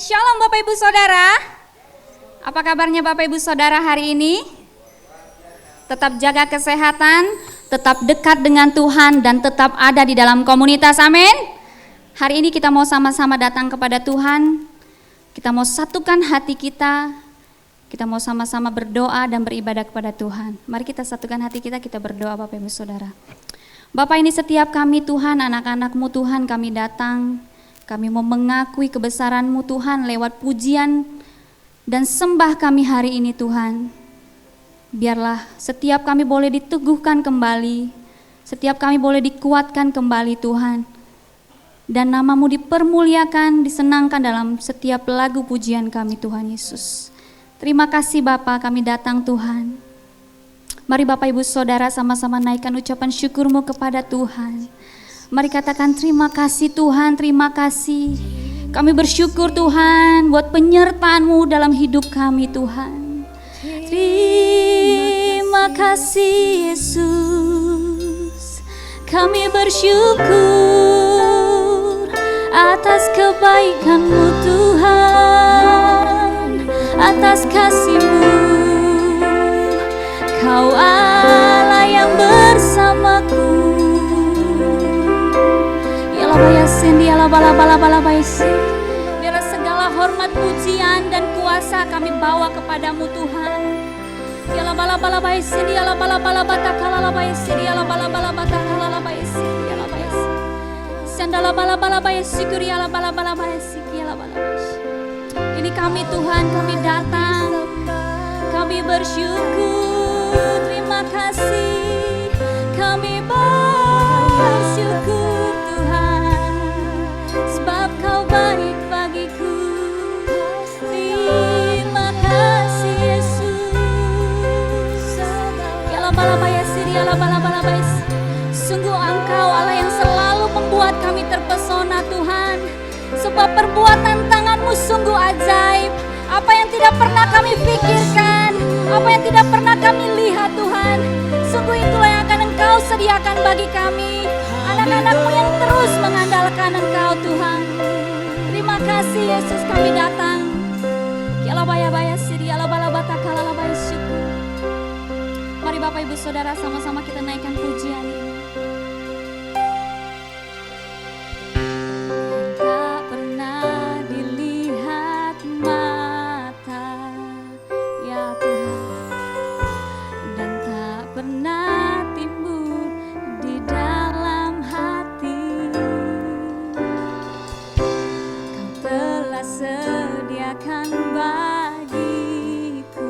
Shalom Bapak Ibu Saudara. Apa kabarnya Bapak Ibu Saudara hari ini? Tetap jaga kesehatan, tetap dekat dengan Tuhan dan tetap ada di dalam komunitas, amin. Hari ini kita mau sama-sama datang kepada Tuhan. Kita mau satukan hati kita. Kita mau sama-sama berdoa dan beribadah kepada Tuhan. Mari kita satukan hati kita berdoa Bapak Ibu Saudara. Bapak, ini setiap kami Tuhan, anak-anak-Mu Tuhan, kami datang. Kami mau mengakui kebesaran-Mu Tuhan lewat pujian dan sembah kami hari ini Tuhan. Biarlah setiap kami boleh diteguhkan kembali, setiap kami boleh dikuatkan kembali Tuhan. Dan nama-Mu dipermuliakan, disenangkan dalam setiap lagu pujian kami Tuhan Yesus. Terima kasih Bapa, kami datang Tuhan. Mari Bapak Ibu Saudara sama-sama naikkan ucapan syukur-Mu kepada Tuhan. Mari katakan terima kasih Tuhan, terima kasih. Kami bersyukur Tuhan buat penyertaan-Mu dalam hidup kami Tuhan. Terima kasih Yesus. Kami bersyukur atas kebaikan-Mu Tuhan, atas kasih-Mu. Kau Allah yang bersamaku. Biarlah segala hormat, pujian dan kuasa kami bawa kepadamu Tuhan. Ini kami Tuhan, kami datang, kami bersyukur, terima kasih, kami bersyukur Tuhan, sebab Kau baik bagiku. Terima kasih Yesus. Sungguh Engkau Allah yang selalu membuat kami terpesona Tuhan, sebab perbuatan tangan-Mu sungguh ajaib. Apa yang tidak pernah kami pikirkan, apa yang tidak pernah kami lihat Tuhan, sungguh itulah yang akan Engkau sediakan bagi kami, anak-anak-Mu yang terus mengandalkan Engkau Tuhan. Terima kasih Yesus, kami datang. Mari Bapak Ibu Saudara sama-sama kita naikkan pujian ini. Tak pernah dilihat mata ya Tuhan, dan tak pernah timbul di dalam hati. Kau telah sediakan bagiku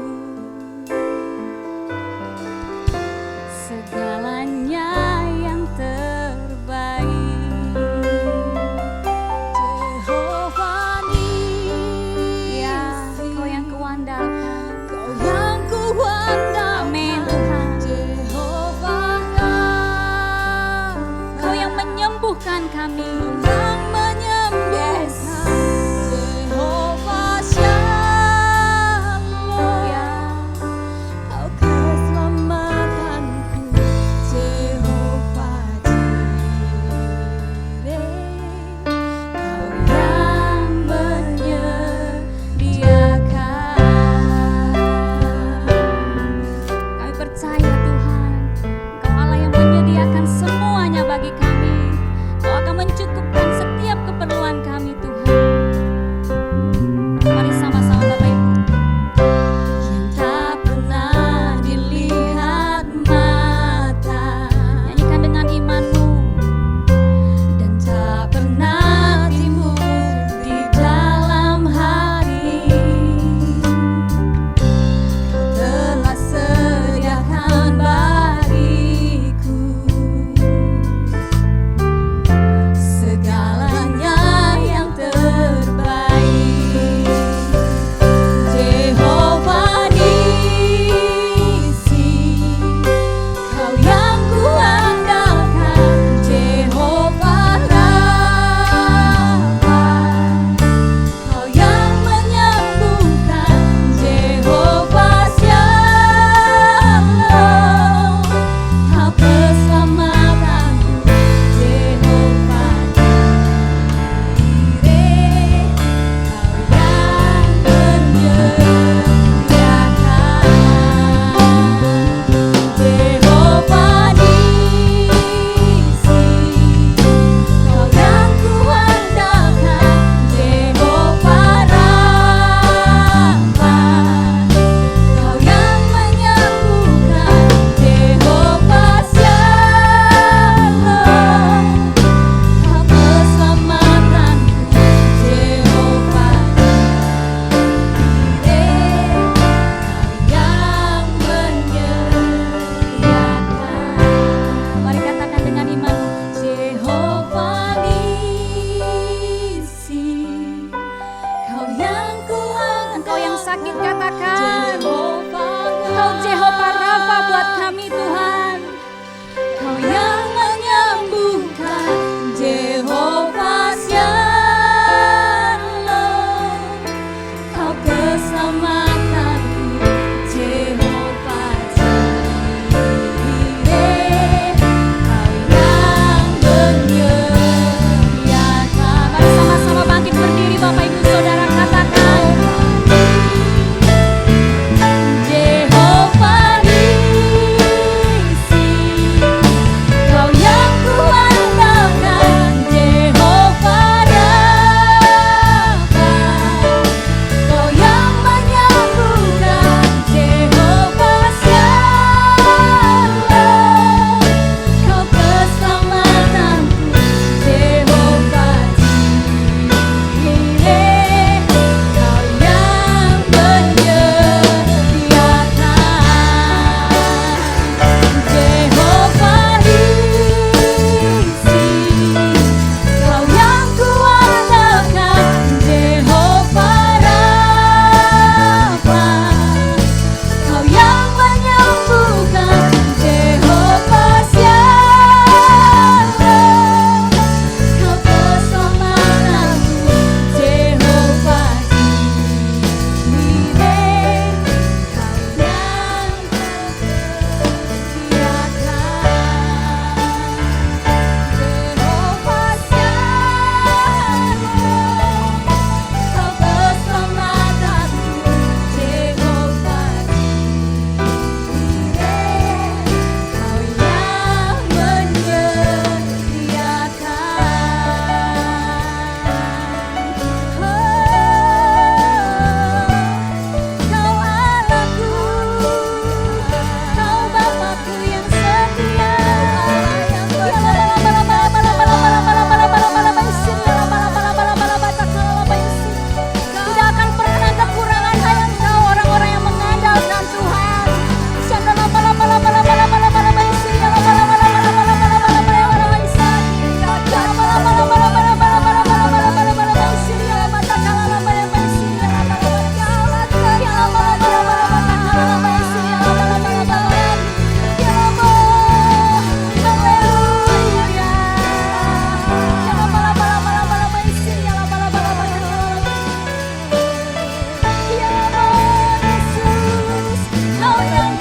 segalanya.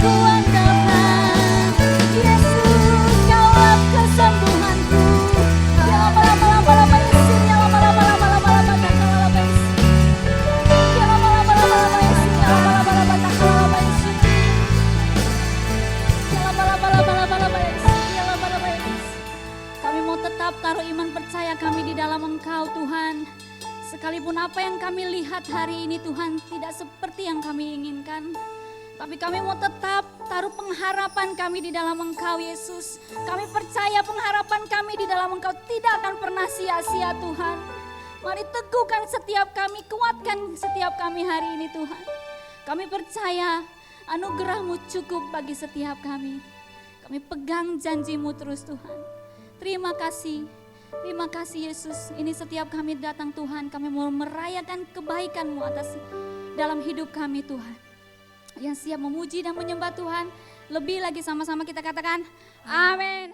kekuatan Tuhan. Yesus, Kaulah kesembuhanku. Ya lama-lama isi, ya lama-lama isi. Ya lama-lama isi, ya lama-lama isi. Ya lama-lama isi. Kami mau tetap taruh iman percaya kami di dalam Engkau Tuhan. Sekalipun apa yang kami lihat hari ini Tuhan tidak seperti yang kami inginkan. Tapi kami mau tetap taruh pengharapan kami di dalam Engkau Yesus. Kami percaya pengharapan kami di dalam Engkau tidak akan pernah sia-sia Tuhan. Mari teguhkan setiap kami, kuatkan setiap kami hari ini Tuhan. Kami percaya anugerah-Mu cukup bagi setiap kami. Kami pegang janji-Mu terus Tuhan. Terima kasih Yesus. Ini setiap kami datang Tuhan, kami mau merayakan kebaikan-Mu atas dalam hidup kami Tuhan. Yang siap memuji dan menyembah Tuhan. Lebih lagi sama-sama kita katakan amin.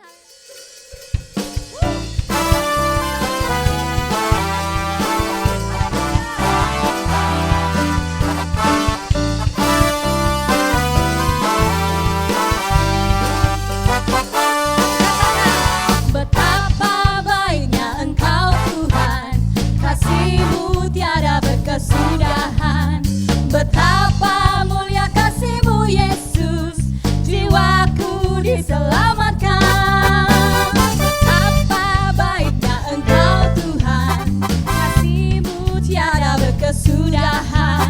Betapa baiknya Engkau Tuhan, kasih-Mu tiada berkesudahan. Betapa mulia kasih-Mu Yesus, jiwaku diselamatkan. Betapa baiknya Engkau Tuhan, kasih-Mu tiada berkesudahan.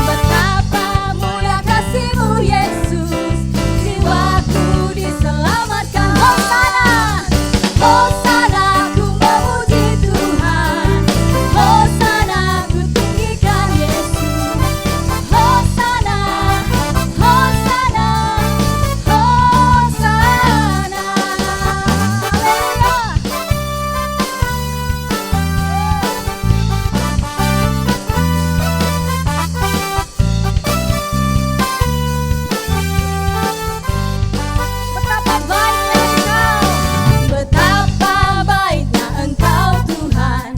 Betapa mulia kasih-Mu Yesus, jiwaku diselamatkan. Hosana, Hosana, ku memuji Tuhan. Hosana, ku tinggikan Yesus. Hosana, Hosana, Hosana. Betapa baiknya Engkau Tuhan,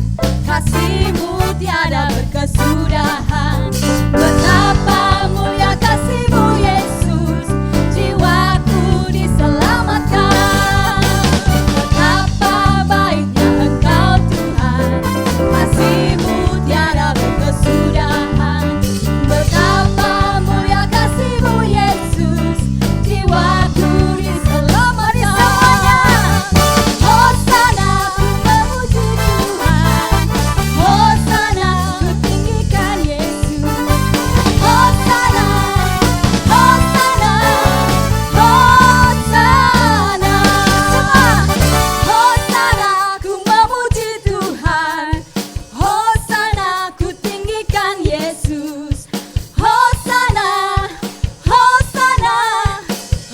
kasih-Mu tiada berkesudahan. Betapa mulia kasih-Mu Yesus, jiwaku diselamatkan. Betapa baiknya Engkau Tuhan, kasih-Mu tiada berkesudahan. Betapa mulia kasih-Mu Yesus, jiwaku diselamatkan. Hosana, ku memuji Tuhan. Hosana, ku tinggikan Yesus. Hosana, Hosana, Hosana. Hosana, ku memuji Tuhan. Hosana, ku tinggikan Yesus. Hosana, Hosana,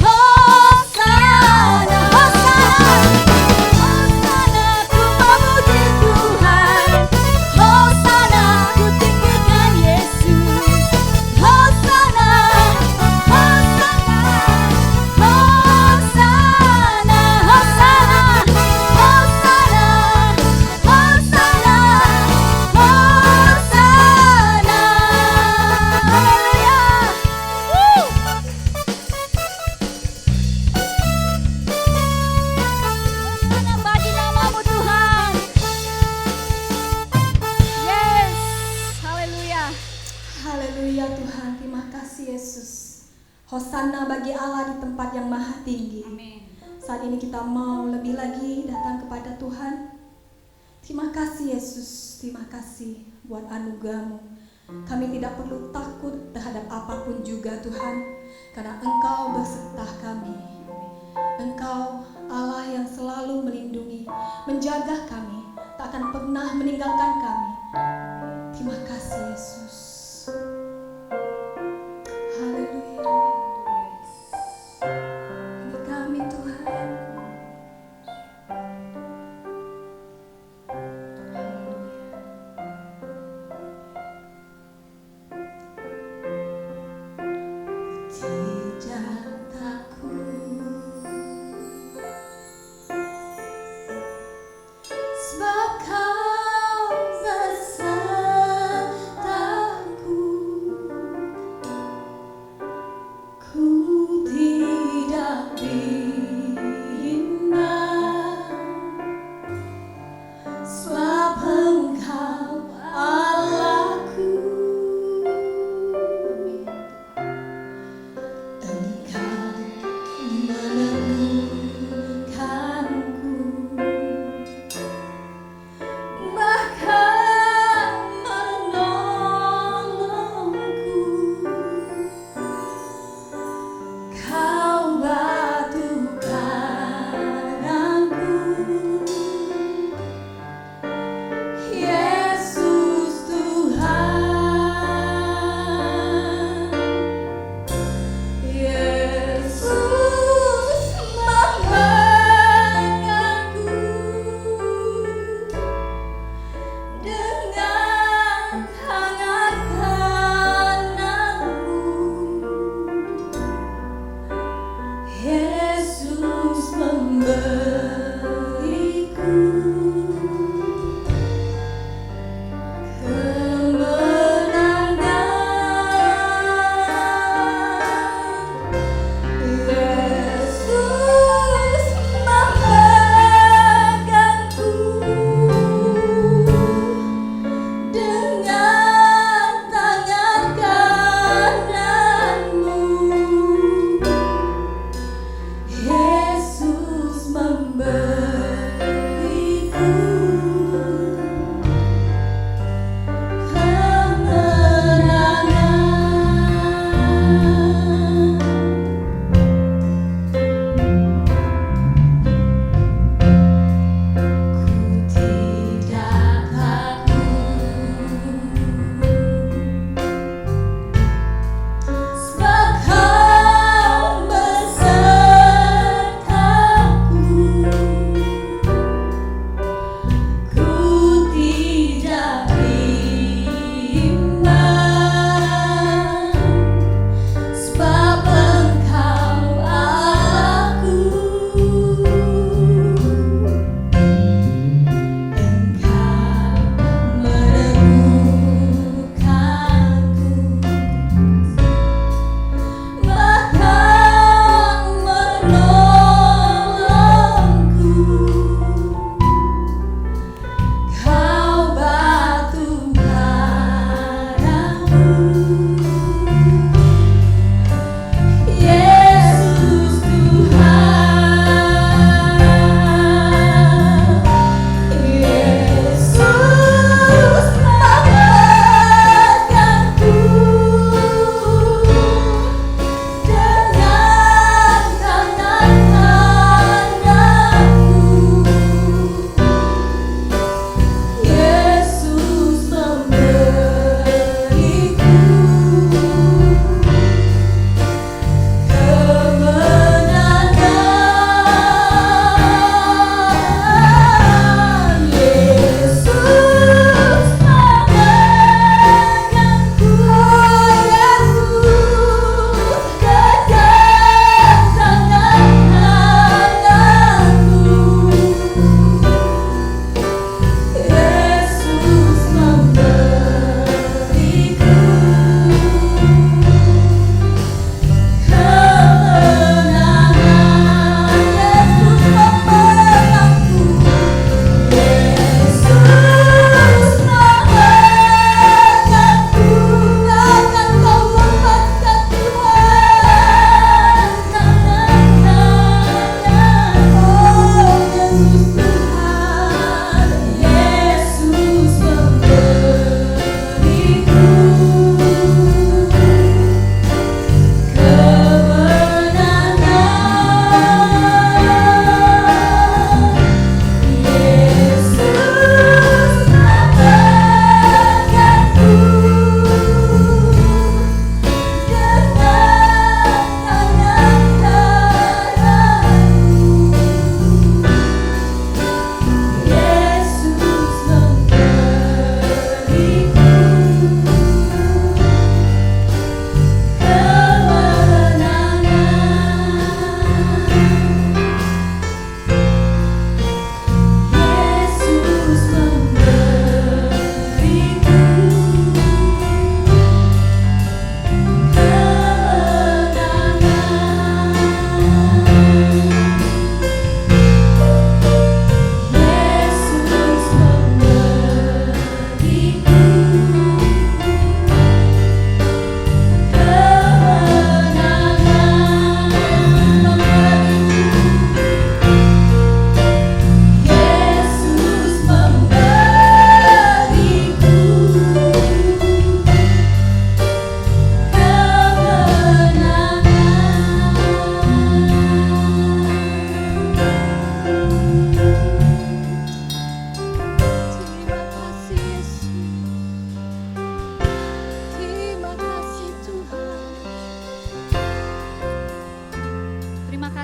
Hosana. Hosana, ku memuji Tuhan. Hosana, ku tinggikan Yesus. Hosana, Hosana, Hosana, Hosana, Hosana, Hosana, Haleluya. Hosana bagi nama-Mu Tuhan. Yes, haleluya. Haleluya Tuhan, terima kasih Yesus. Hosana bagi Allah di tempat yang maha tinggi. Amin. Saat ini kita mau lebih lagi datang kepada Tuhan. Terima kasih Yesus, terima kasih buat anugerah-Mu. Kami tidak perlu takut terhadap apapun juga Tuhan, karena Engkau berserta kami. Engkau Allah yang selalu melindungi, menjaga kami, tak akan pernah meninggalkan kami. Terima kasih Yesus. Haleluya. Ini kami Tuhan. Tidak takut, sebab Kau besertaku.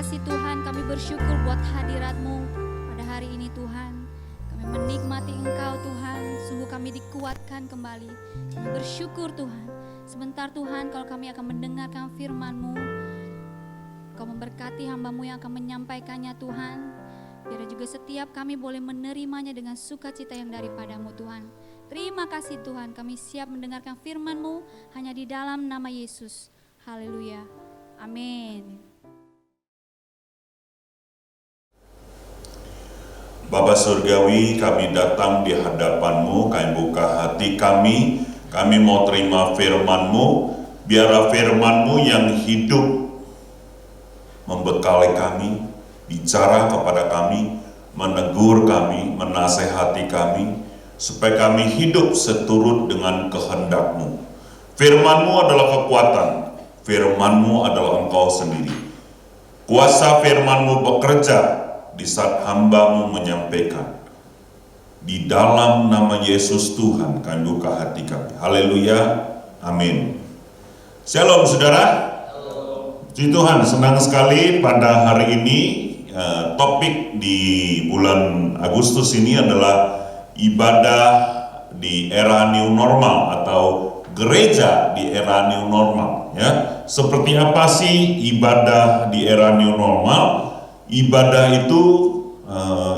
kasih Tuhan, kami bersyukur buat hadirat-Mu pada hari ini Tuhan. Kami menikmati Engkau Tuhan, sungguh kami dikuatkan kembali. Kami bersyukur Tuhan. Sebentar Tuhan, kalau kami akan mendengarkan firman-Mu, Kau memberkati hati hamba-Mu yang akan menyampaikannya Tuhan. Biar juga setiap kami boleh menerimanya dengan sukacita yang daripada-Mu Tuhan. Terima kasih Tuhan, kami siap mendengarkan firman-Mu hanya di dalam nama Yesus. Haleluya. Amin. Bapa Surgawi, kami datang di hadapan-Mu, kami buka hati kami mau terima firman-Mu, biarlah firman-Mu yang hidup membekali kami, bicara kepada kami, menegur kami, menasehati kami, supaya kami hidup seturut dengan kehendak-Mu. Firman-Mu adalah kekuatan, firman-Mu adalah Engkau sendiri. Kuasa firman-Mu bekerja di saat hamba-Mu menyampaikan. Di dalam nama Yesus Tuhan, kami buka hati kami. Haleluya, amin. Shalom saudara. Puji Tuhan, senang sekali pada hari ini topik di bulan Agustus ini adalah ibadah di era new normal atau gereja di era new normal, ya. Seperti apa sih ibadah di era new normal? Ibadah itu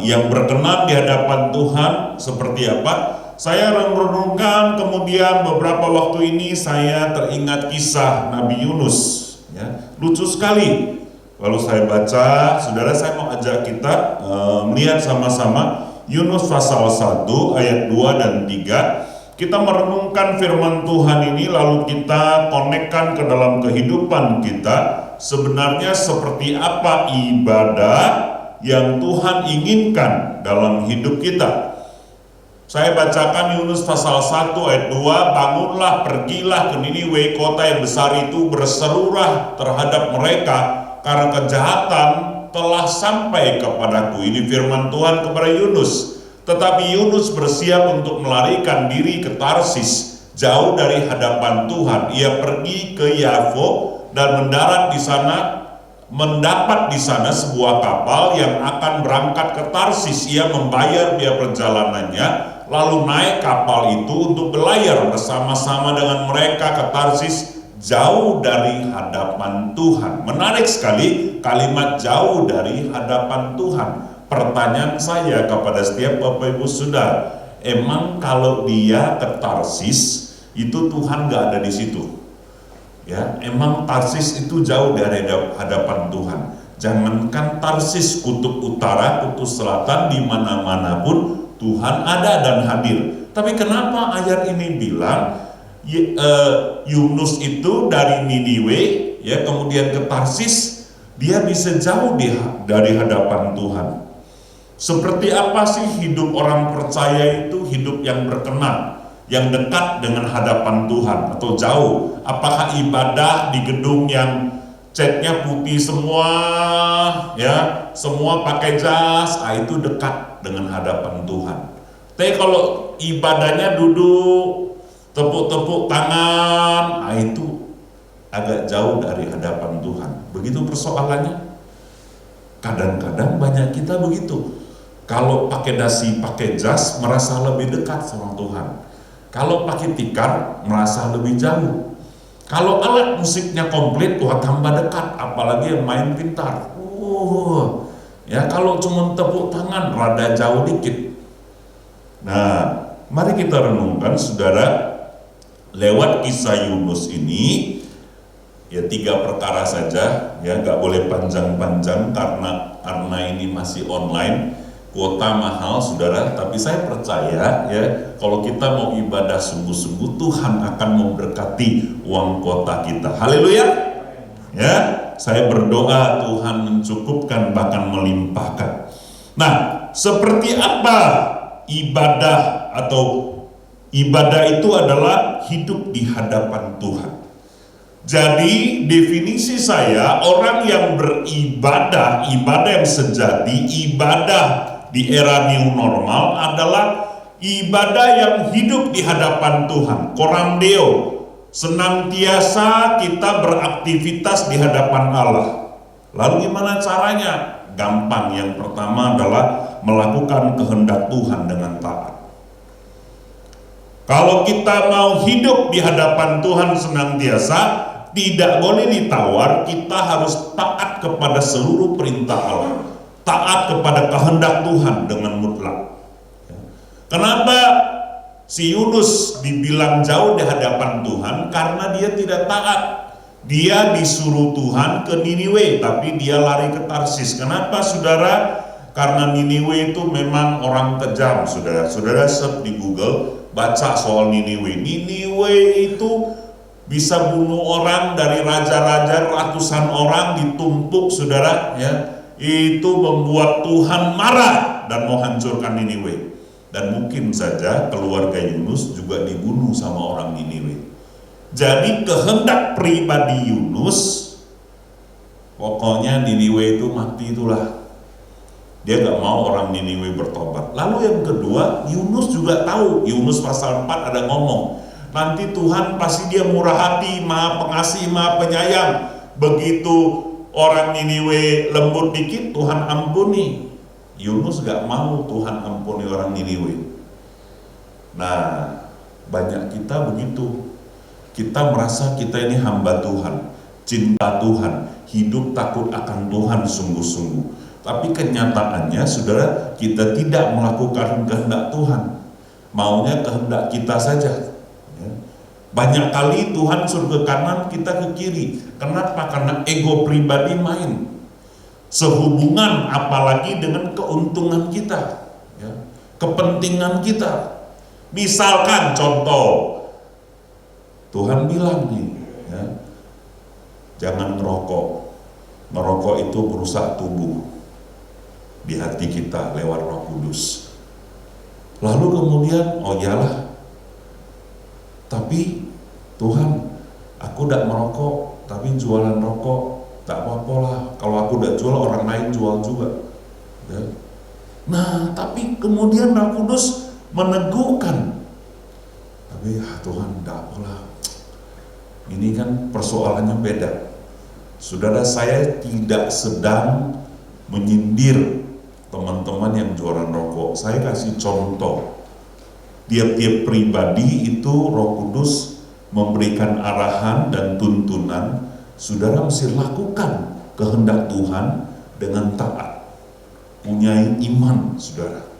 yang berkenan di hadapan Tuhan seperti apa? Saya renungkan, kemudian beberapa waktu ini saya teringat kisah Nabi Yunus, ya. Lucu sekali. Lalu saya baca, saudara, saya mau ajak kita melihat sama-sama Yunus pasal 1 ayat 2 dan 3. Kita merenungkan firman Tuhan ini, lalu kita konekkan ke dalam kehidupan kita. Sebenarnya seperti apa ibadah yang Tuhan inginkan dalam hidup kita. Saya bacakan Yunus pasal 1 ayat 2, bangunlah, pergilah ke Niniwe, kota yang besar itu, berserulah terhadap mereka, karena kejahatan telah sampai kepadaku. Ini firman Tuhan kepada Yunus. Tetapi Yunus bersiap untuk melarikan diri ke Tarsis, jauh dari hadapan Tuhan. Ia pergi ke Yafo dan mendarat di sana, mendapat di sana sebuah kapal yang akan berangkat ke Tarsis. Ia membayar biaya perjalanannya, lalu naik kapal itu untuk berlayar bersama-sama dengan mereka ke Tarsis, jauh dari hadapan Tuhan. Menarik sekali kalimat jauh dari hadapan Tuhan. Pertanyaan saya kepada setiap Bapak Ibu Saudara, emang kalau dia ke Tarsis itu Tuhan gak ada di situ? Ya, emang Tarsis itu jauh dari hadapan Tuhan. Jangankan Tarsis, kutub utara, kutub selatan, di mana-mana pun Tuhan ada dan hadir. Tapi kenapa ayat ini bilang Yunus itu dari Niniwe, ya, kemudian ke Tarsis, dia bisa jauh dari hadapan Tuhan? Seperti apa sih hidup orang percaya itu? Hidup yang berkenan, yang dekat dengan hadapan Tuhan atau jauh? Apakah ibadah di gedung yang catnya putih semua, ya, semua pakai jas, itu dekat dengan hadapan Tuhan? Tapi kalau ibadahnya duduk, tepuk-tepuk tangan, itu agak jauh dari hadapan Tuhan. Begitu persoalannya. Kadang-kadang banyak kita begitu. Kalau pakai dasi, pakai jas, merasa lebih dekat sama Tuhan. Kalau pakai tikar, merasa lebih jauh. Kalau alat musiknya komplit, wah tambah dekat, apalagi yang main pintar. Ya, kalau cuma tepuk tangan, rada jauh dikit. Nah, mari kita renungkan, saudara, lewat kisah Yunus ini, ya 3 perkara saja, ya nggak boleh panjang-panjang karena ini masih online. Kuota mahal, saudara, tapi saya percaya, ya, kalau kita mau ibadah sungguh-sungguh, Tuhan akan memberkati uang kuota kita. Haleluya. Ya, saya berdoa Tuhan mencukupkan, bahkan melimpahkan. Nah, seperti apa ibadah? Atau ibadah itu adalah hidup di hadapan Tuhan. Jadi definisi saya, orang yang beribadah, ibadah yang sejati, ibadah di era new normal adalah ibadah yang hidup di hadapan Tuhan. Coram Deo, senantiasa kita beraktivitas di hadapan Allah. Lalu gimana caranya? Gampang, yang pertama adalah melakukan kehendak Tuhan dengan taat. Kalau kita mau hidup di hadapan Tuhan senantiasa, tidak boleh ditawar, kita harus taat kepada seluruh perintah Allah, taat kepada kehendak Tuhan dengan mutlak. Kenapa si Yunus dibilang jauh di hadapan Tuhan? Karena dia tidak taat. Dia disuruh Tuhan ke Niniwe, tapi dia lari ke Tarsis. Kenapa, saudara? Karena Niniwe itu memang orang kejam, saudara. Saudara search di Google, baca soal Niniwe. Niniwe itu bisa bunuh orang, dari raja-raja ratusan orang ditumpuk, saudara. Ya, itu membuat Tuhan marah dan mau hancurkan Niniwe. Dan mungkin saja keluarga Yunus juga dibunuh sama orang Niniwe. Jadi kehendak pribadi Yunus, pokoknya Niniwe itu mati itulah. Dia gak mau orang Niniwe bertobat. Lalu yang kedua, Yunus juga tahu, Yunus pasal 4 ada ngomong, nanti Tuhan pasti dia murah hati, maha pengasih, maha penyayang. Begitu orang Niniwe lembut dikit, Tuhan ampuni. Yunus gak mau Tuhan ampuni orang Niniwe. Nah, banyak kita begitu. Kita merasa kita ini hamba Tuhan, cinta Tuhan, hidup takut akan Tuhan sungguh-sungguh. Tapi kenyataannya, saudara, kita tidak melakukan kehendak Tuhan, maunya kehendak kita saja. Banyak kali Tuhan suruh ke kanan, kita ke kiri. Kenapa? Karena ego pribadi main. Sehubungan apalagi dengan keuntungan kita, kepentingan kita. Misalkan contoh, Tuhan bilang nih, jangan ngerokok. Ngerokok itu merusak tubuh di hati kita lewat Roh Kudus. Lalu kemudian, oh iyalah, tapi Tuhan, aku tidak merokok, tapi jualan rokok, tak apa-apa lah. Kalau aku tidak jual, orang lain jual juga. Nah, tapi kemudian Roh Kudus meneguhkan, tapi Tuhan, tidak apalah. Ini kan persoalannya beda. Saudara, saya tidak sedang menyindir teman-teman yang jualan rokok. Saya kasih contoh. Tiap-tiap pribadi itu Roh Kudus memberikan arahan dan tuntunan. Saudara mesti lakukan kehendak Tuhan dengan taat. Punya iman, saudara.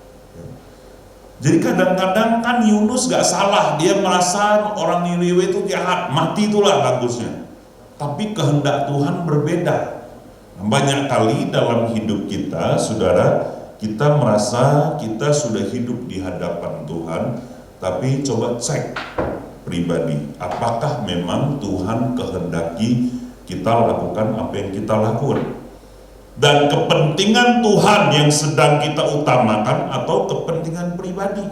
Jadi kadang-kadang kan Yunus gak salah, dia merasa orang Niniwe itu jahat, mati itulah bagusnya. Tapi kehendak Tuhan berbeda. Banyak kali dalam hidup kita, saudara, kita merasa kita sudah hidup di hadapan Tuhan, tapi coba cek pribadi, apakah memang Tuhan kehendaki kita lakukan apa yang kita lakukan? Dan kepentingan Tuhan yang sedang kita utamakan atau kepentingan pribadi,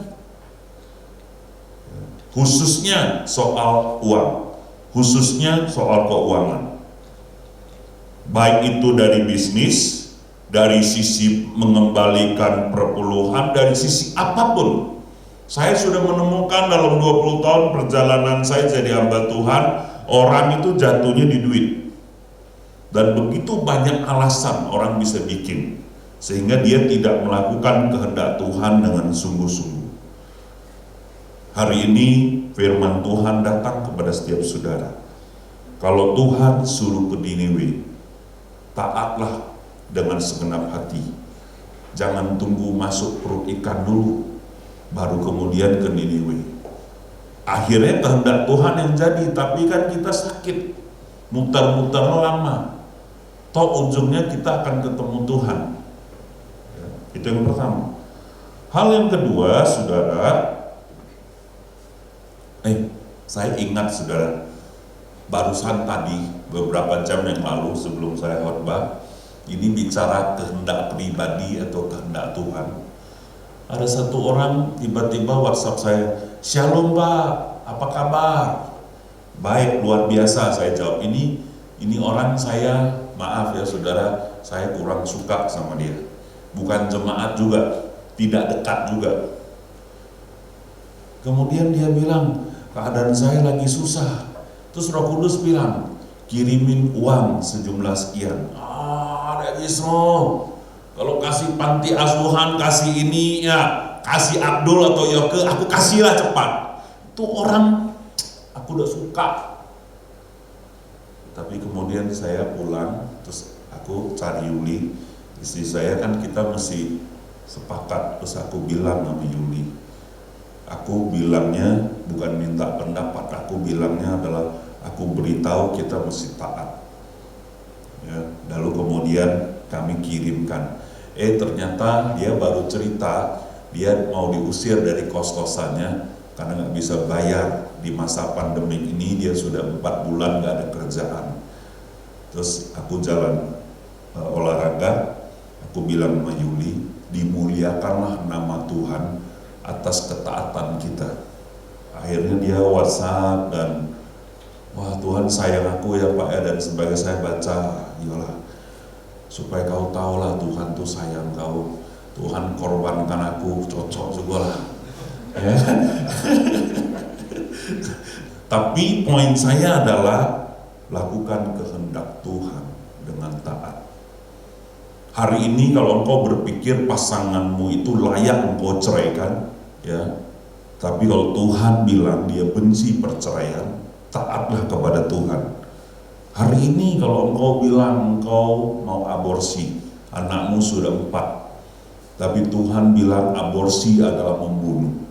khususnya soal uang, khususnya soal keuangan, baik itu dari bisnis, dari sisi mengembalikan perpuluhan, dari sisi apapun. Saya sudah menemukan dalam 20 tahun perjalanan saya jadi hamba Tuhan, orang itu jatuhnya di duit. Dan begitu banyak alasan orang bisa bikin, sehingga dia tidak melakukan kehendak Tuhan dengan sungguh-sungguh. Hari ini firman Tuhan datang kepada setiap saudara. Kalau Tuhan suruh ke Niniwe, taatlah dengan segenap hati. Jangan tunggu masuk perut ikan dulu, baru kemudian ke Niniwe. Akhirnya kehendak Tuhan yang jadi, tapi kan kita sakit, muter-muter lama. Toh ujungnya kita akan ketemu Tuhan. Itu yang pertama. Hal yang kedua, saudara, saya ingat, saudara, barusan tadi beberapa jam yang lalu sebelum saya khotbah, ini bicara kehendak pribadi atau kehendak Tuhan. Ada satu orang tiba-tiba WhatsApp saya, "Shalom Pak, apa kabar?" "Baik, luar biasa," saya jawab. Ini orang saya, maaf ya saudara, saya kurang suka sama dia. Bukan jemaat juga, tidak dekat juga. Kemudian dia bilang, "Keadaan saya lagi susah." Terus Roh Kudus bilang, "Kirimin uang sejumlah sekian." Isro, kalau kasih panti asuhan, kasih ini ya, kasih Abdul atau Yoke, aku kasihlah cepat. Itu orang aku udah suka. Tapi kemudian saya pulang, terus aku cari Yuli, istri saya kan kita mesti sepakat. Terus aku bilang sama Yuli, aku bilangnya bukan minta pendapat, aku bilangnya adalah aku beritahu kita mesti taat. Ya, lalu kemudian kami kirimkan. Ternyata dia baru cerita dia mau diusir dari kos-kosannya karena nggak bisa bayar. Di masa pandemik ini dia sudah 4 bulan nggak ada kerjaan. Terus aku jalan olahraga, aku bilang sama Yuli, dimuliakanlah nama Tuhan atas ketaatan kita. Akhirnya dia WhatsApp dan, wah Tuhan sayang aku ya Pak ya, dan sebagai saya baca, iyalah supaya kau tahulah Tuhan tuh sayang kau, Tuhan korbankan aku, cocok juga lah ya. Tapi poin saya adalah lakukan kehendak Tuhan dengan taat. Hari ini kalau engkau berpikir pasanganmu itu layak engkau ceraikan, ya, tapi kalau Tuhan bilang dia benci perceraian, taatlah kepada Tuhan. Hari ini kalau engkau bilang engkau mau aborsi, anakmu sudah 4, tapi Tuhan bilang aborsi adalah membunuh,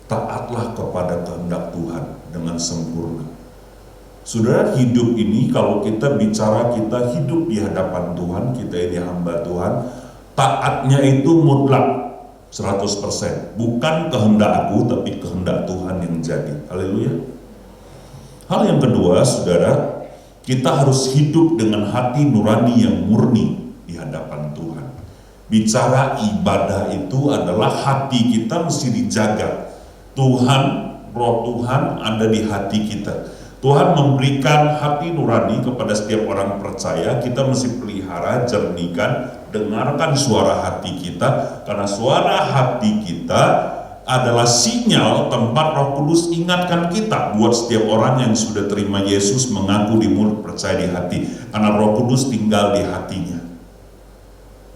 taatlah kepada kehendak Tuhan dengan sempurna. Saudara, hidup ini kalau kita bicara kita hidup di hadapan Tuhan, kita ini hamba Tuhan, taatnya itu mutlak 100%, bukan kehendak aku tapi kehendak Tuhan yang jadi. Haleluya. Hal yang kedua, saudara, kita harus hidup dengan hati nurani yang murni di hadapan Tuhan. Bicara ibadah itu adalah hati kita mesti dijaga. Tuhan, roh Tuhan ada di hati kita. Tuhan memberikan hati nurani kepada setiap orang percaya. Kita mesti pelihara, jernihkan, dengarkan suara hati kita, karena suara hati kita adalah sinyal tempat Roh Kudus ingatkan kita. Buat setiap orang yang sudah terima Yesus, mengaku di mulut, percaya di hati, karena Roh Kudus tinggal di hatinya.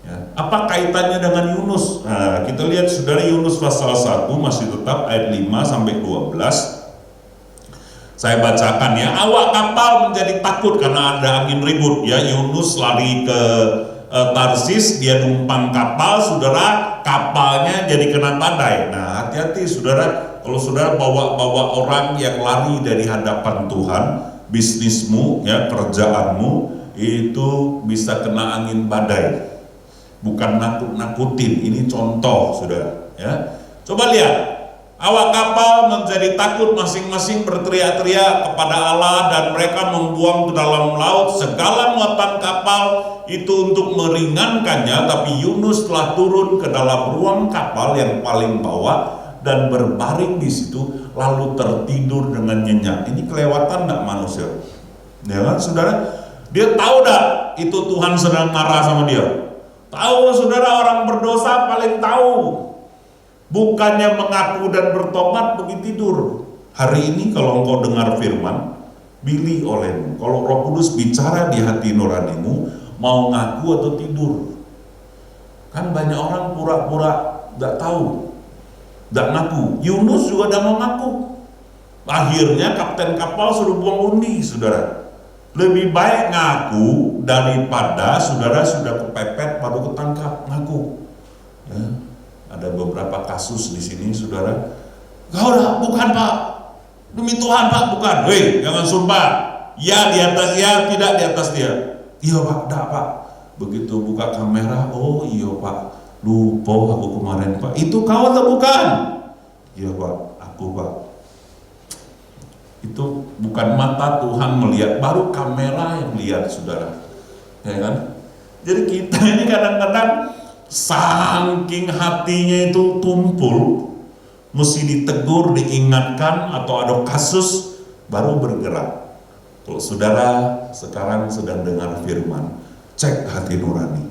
Ya. Apa kaitannya dengan Yunus? Nah, kita lihat saudara, Yunus pasal 1 masih tetap ayat 5 sampai 12. Saya bacakan ya. Awak kapal menjadi takut karena ada angin ribut. Ya, Yunus lari ke Tarsis, dia numpang kapal, saudara, kapalnya jadi kena badai. Nah, hati-hati saudara, kalau saudara bawa orang yang lari dari hadapan Tuhan, bisnismu, ya, kerjaanmu itu bisa kena angin badai. Bukan nakut-nakutin, ini contoh saudara, ya. Coba lihat. Awak kapal menjadi takut, masing-masing berteriak-teriak kepada Allah, dan mereka membuang ke dalam laut segala muatan kapal itu untuk meringankannya. Tapi Yunus telah turun ke dalam ruang kapal yang paling bawah dan berbaring di situ, lalu tertidur dengan nyenyak. Ini kelewatan enggak manusia? Ya kan saudara? Dia tahu enggak itu Tuhan sedang marah sama dia? Tahu saudara, orang berdosa paling tahu. Bukannya mengaku dan bertobat pergi tidur. Hari ini kalau engkau dengar firman, pilih olehmu. Kalau Roh Kudus bicara di hati nuranimu, mau ngaku atau tidur. Kan banyak orang pura-pura gak tahu, gak ngaku. Yunus juga udah mau ngaku. Akhirnya kapten kapal suruh buang undi, saudara. Lebih baik ngaku daripada saudara sudah kepepet baru ketangkap. Ngaku. Ya. Ada beberapa kasus di sini, saudara. Kau dah, bukan Pak. Demi Tuhan Pak, bukan. Weh, jangan sumpah. Ya di atas ya, tidak di atas dia. Iya Pak, dah Pak. Begitu buka kamera, oh iya Pak. Lupa aku kemarin Pak. Itu kau atau bukan? Iya Pak, aku Pak. Itu bukan mata Tuhan melihat, baru kamera yang lihat, saudara. Ya kan? Jadi kita ini kadang-kadang saking hatinya itu tumpul, mesti ditegur, diingatkan, atau ada kasus baru bergerak. Kalau saudara sekarang sedang dengar firman, cek hati nurani.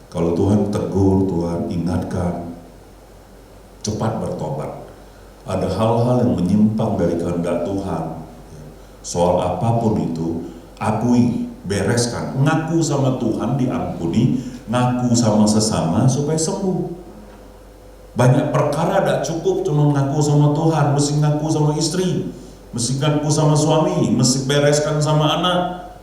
Kalau Tuhan tegur, Tuhan ingatkan, cepat bertobat. Ada hal-hal yang menyimpang dari kehendak Tuhan, soal apapun itu, akui, bereskan, ngaku sama Tuhan, diampuni, ngaku sama sesama supaya sembuh. Banyak perkara tidak cukup cuma ngaku sama Tuhan, mesti ngaku sama istri, mestikan sama suami, mesti bereskan sama anak.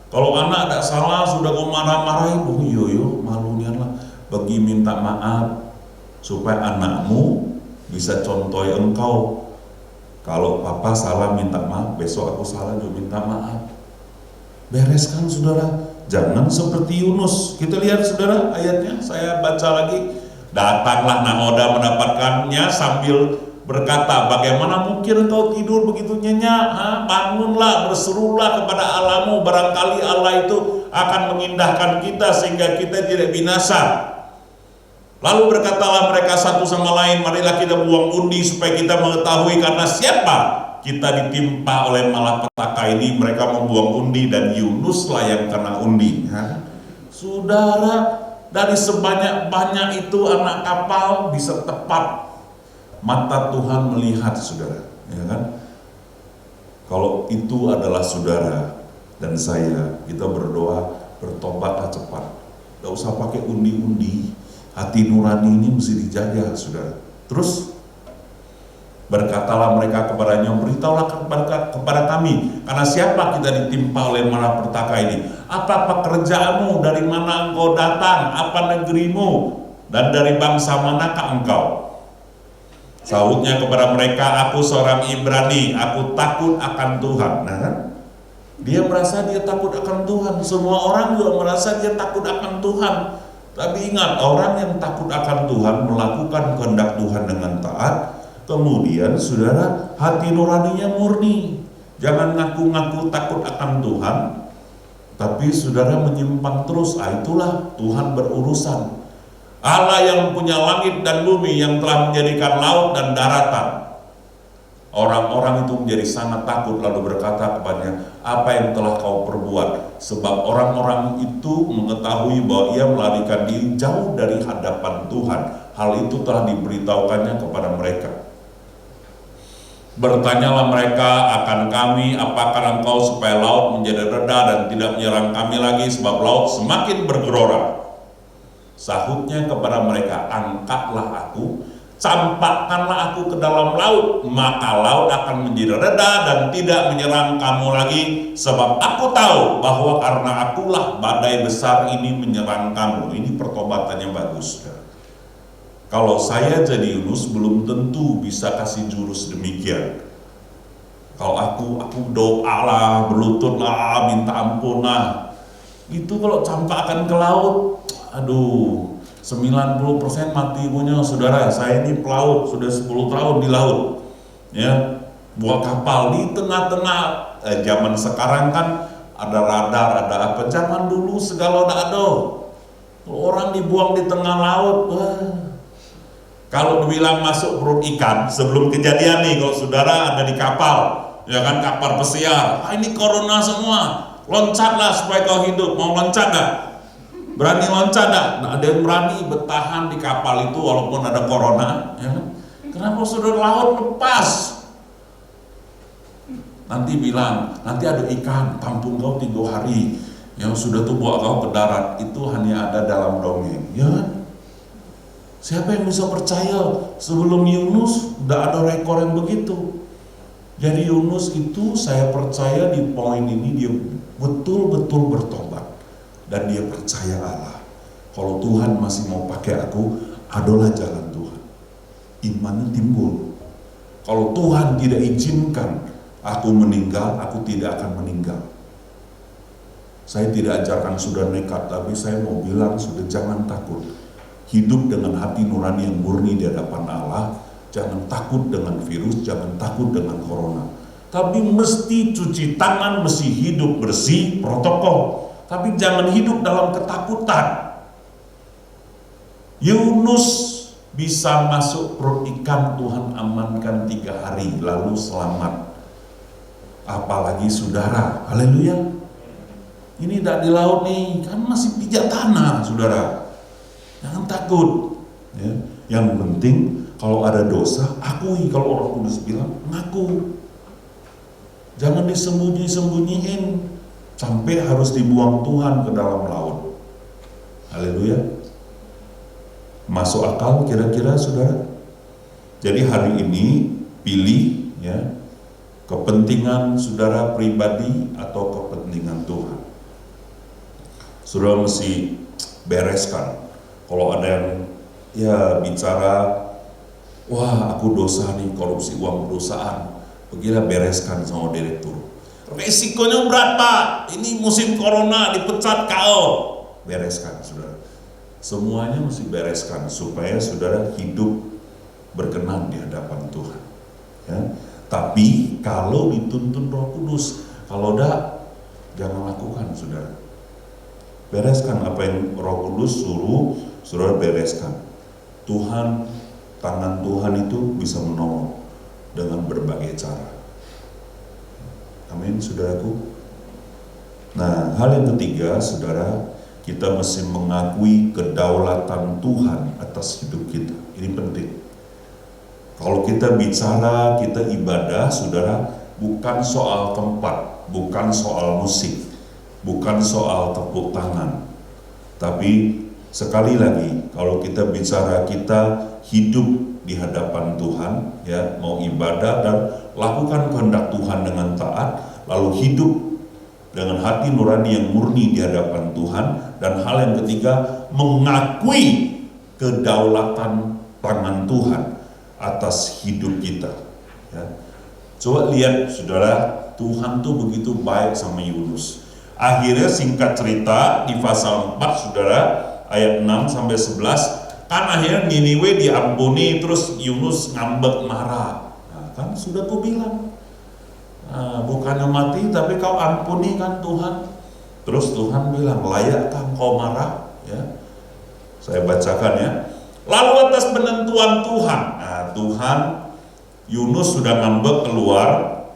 Kalau anak ada salah sudah kau marah-marahin, oh yo malunya lah. Bagi minta maaf supaya anakmu bisa contohi engkau. Kalau papa salah minta maaf, besok aku salah juga minta maaf. Bereskan saudara, jangan seperti Yunus. Kita lihat saudara ayatnya, saya baca lagi. Datanglah nahoda mendapatkannya sambil berkata, bagaimana mungkin engkau tidur begitu nyenyak? Bangunlah, berserulah kepada Allahmu, barangkali Allah itu akan mengindahkan kita sehingga kita tidak binasa. Lalu berkatalah mereka satu sama lain, marilah kita buang undi supaya kita mengetahui karena siapa kita ditimpa oleh malapetaka ini. Mereka membuang undi dan Yunuslah yang kena undi. Saudara, dari sebanyak-banyak itu anak kapal bisa tepat mata Tuhan melihat saudara, ya kan? Kalau itu adalah saudara dan saya, kita berdoa bertobatlah cepat. Gak usah pakai undi-undi. Hati nurani ini mesti dijaga saudara. Terus berkatalah mereka kepadanya, beritahulah kepada kami, karena siapa kita ditimpa oleh malapetaka ini? Apa pekerjaanmu? Dari mana engkau datang? Apa negerimu? Dan dari bangsa manakah engkau? Sahutnya kepada mereka, aku seorang Ibrani, aku takut akan Tuhan. Nah kan? Dia merasa dia takut akan Tuhan. Semua orang juga merasa dia takut akan Tuhan. Tapi ingat, orang yang takut akan Tuhan melakukan kehendak Tuhan dengan taat. Kemudian saudara, hati nuraninya murni. Jangan ngaku-ngaku takut akan Tuhan, tapi saudara menyimpang terus. Itulah Tuhan berurusan. Allah yang punya langit dan bumi, yang telah menjadikan laut dan daratan. Orang-orang itu menjadi sangat takut, lalu berkata kepadanya, apa yang telah kau perbuat? Sebab orang-orang itu mengetahui bahwa ia melarikan diri jauh dari hadapan Tuhan. Hal itu telah diberitahukannya kepada mereka. Bertanyalah mereka akan kami, apakah engkau supaya laut menjadi reda dan tidak menyerang kami lagi, sebab laut semakin bergelora. Sahutnya kepada mereka, angkatlah aku, campakkanlah aku ke dalam laut, maka laut akan menjadi reda dan tidak menyerang kamu lagi, sebab aku tahu bahwa karena akulah badai besar ini menyerang kamu. Ini pertobatannya bagus. Kalau saya jadi Yunus belum tentu bisa kasih jurus demikian. Kalau aku doa lah, berlutut lah, minta ampun lah. Itu kalau campakkan ke laut, aduh, 90% mati punya saudara. Saya ini pelaut, sudah 10 tahun di laut, ya, buat kapal di tengah-tengah. Zaman sekarang kan ada radar, ada apa. Zaman dulu segala ada. Orang dibuang di tengah laut. Kalau dibilang masuk perut ikan, sebelum kejadian nih, kalau saudara ada di kapal, ya kan, kapal pesiar, ini corona semua, loncatlah supaya kau hidup. Mau loncat gak? Berani loncat gak? Nah, ada yang berani bertahan di kapal itu walaupun ada corona, ya kan? Kenapa saudara laut lepas? Nanti bilang, nanti ada ikan, tampung kau 3 hari, yang sudah tuh bawa kau ke darat. Itu hanya ada dalam dongeng, ya kan? Siapa yang bisa percaya sebelum Yunus udah ada rekor yang begitu? Jadi Yunus itu saya percaya di poin ini dia betul-betul bertobat. Dan dia percaya Allah. Kalau Tuhan masih mau pakai aku, adalah jalan Tuhan. Imannya timbul. Kalau Tuhan tidak izinkan aku meninggal, aku tidak akan meninggal. Saya tidak ajarkan sudah nekat, tapi saya mau bilang sudah jangan takut. Hidup dengan hati nurani yang murni di hadapan Allah. Jangan takut dengan virus, jangan takut dengan corona. Tapi mesti cuci tangan, mesti hidup bersih, protokol. Tapi jangan hidup dalam ketakutan. Yunus bisa masuk perut ikan, Tuhan amankan 3 hari, lalu selamat. Apalagi saudara, haleluya. Ini tidak di laut nih, kan masih pijak tanah saudara. Jangan takut, ya. Yang penting kalau ada dosa, akui. Kalau orang kudus bilang, ngaku. Jangan disembunyi-sembunyiin sampai harus dibuang Tuhan ke dalam laut. Haleluya. Masuk akal kira-kira saudara? Jadi hari ini pilih, ya, Kepentingan saudara pribadi atau kepentingan Tuhan? Saudara mesti bereskan. Kalau ada yang bicara, wah aku dosa nih, korupsi uang perusahaan, pergilah bereskan sama direktur. Resikonya berat Pak, ini musim corona, dipecat KO. Bereskan saudara. Semuanya mesti bereskan supaya saudara hidup berkenan di hadapan Tuhan. Ya. Tapi kalau dituntun Roh Kudus, kalau enggak, jangan lakukan saudara. Bereskan apa yang Roh Kudus suruh, saudara bereskan. Tuhan, tangan Tuhan itu bisa menolong dengan berbagai cara. Amin saudaraku. Nah, hal yang ketiga saudara, kita mesti mengakui kedaulatan Tuhan atas hidup kita. Ini penting. Kalau kita bicara, kita ibadah, saudara, bukan soal tempat, bukan soal musik, bukan soal tepuk tangan. Tapi sekali lagi, kalau kita bicara, kita hidup di hadapan Tuhan, ya, mau ibadah dan lakukan kehendak Tuhan dengan taat, lalu hidup dengan hati nurani yang murni di hadapan Tuhan. Dan hal yang ketiga, mengakui kedaulatan tangan Tuhan atas hidup kita. Ya. Coba lihat saudara, Tuhan tuh begitu baik sama Yunus. Akhirnya singkat cerita di pasal 4 saudara, ayat 6 sampai 11, kan akhirnya Niniwe diampuni, terus Yunus ngambek marah. Nah, kan sudah ku bilang, bukannya mati tapi kau ampuni kan Tuhan. Terus Tuhan bilang, layakkah kau marah? Ya. Saya bacakan ya. Lalu atas penentuan Tuhan, Tuhan, Yunus sudah ngambek keluar,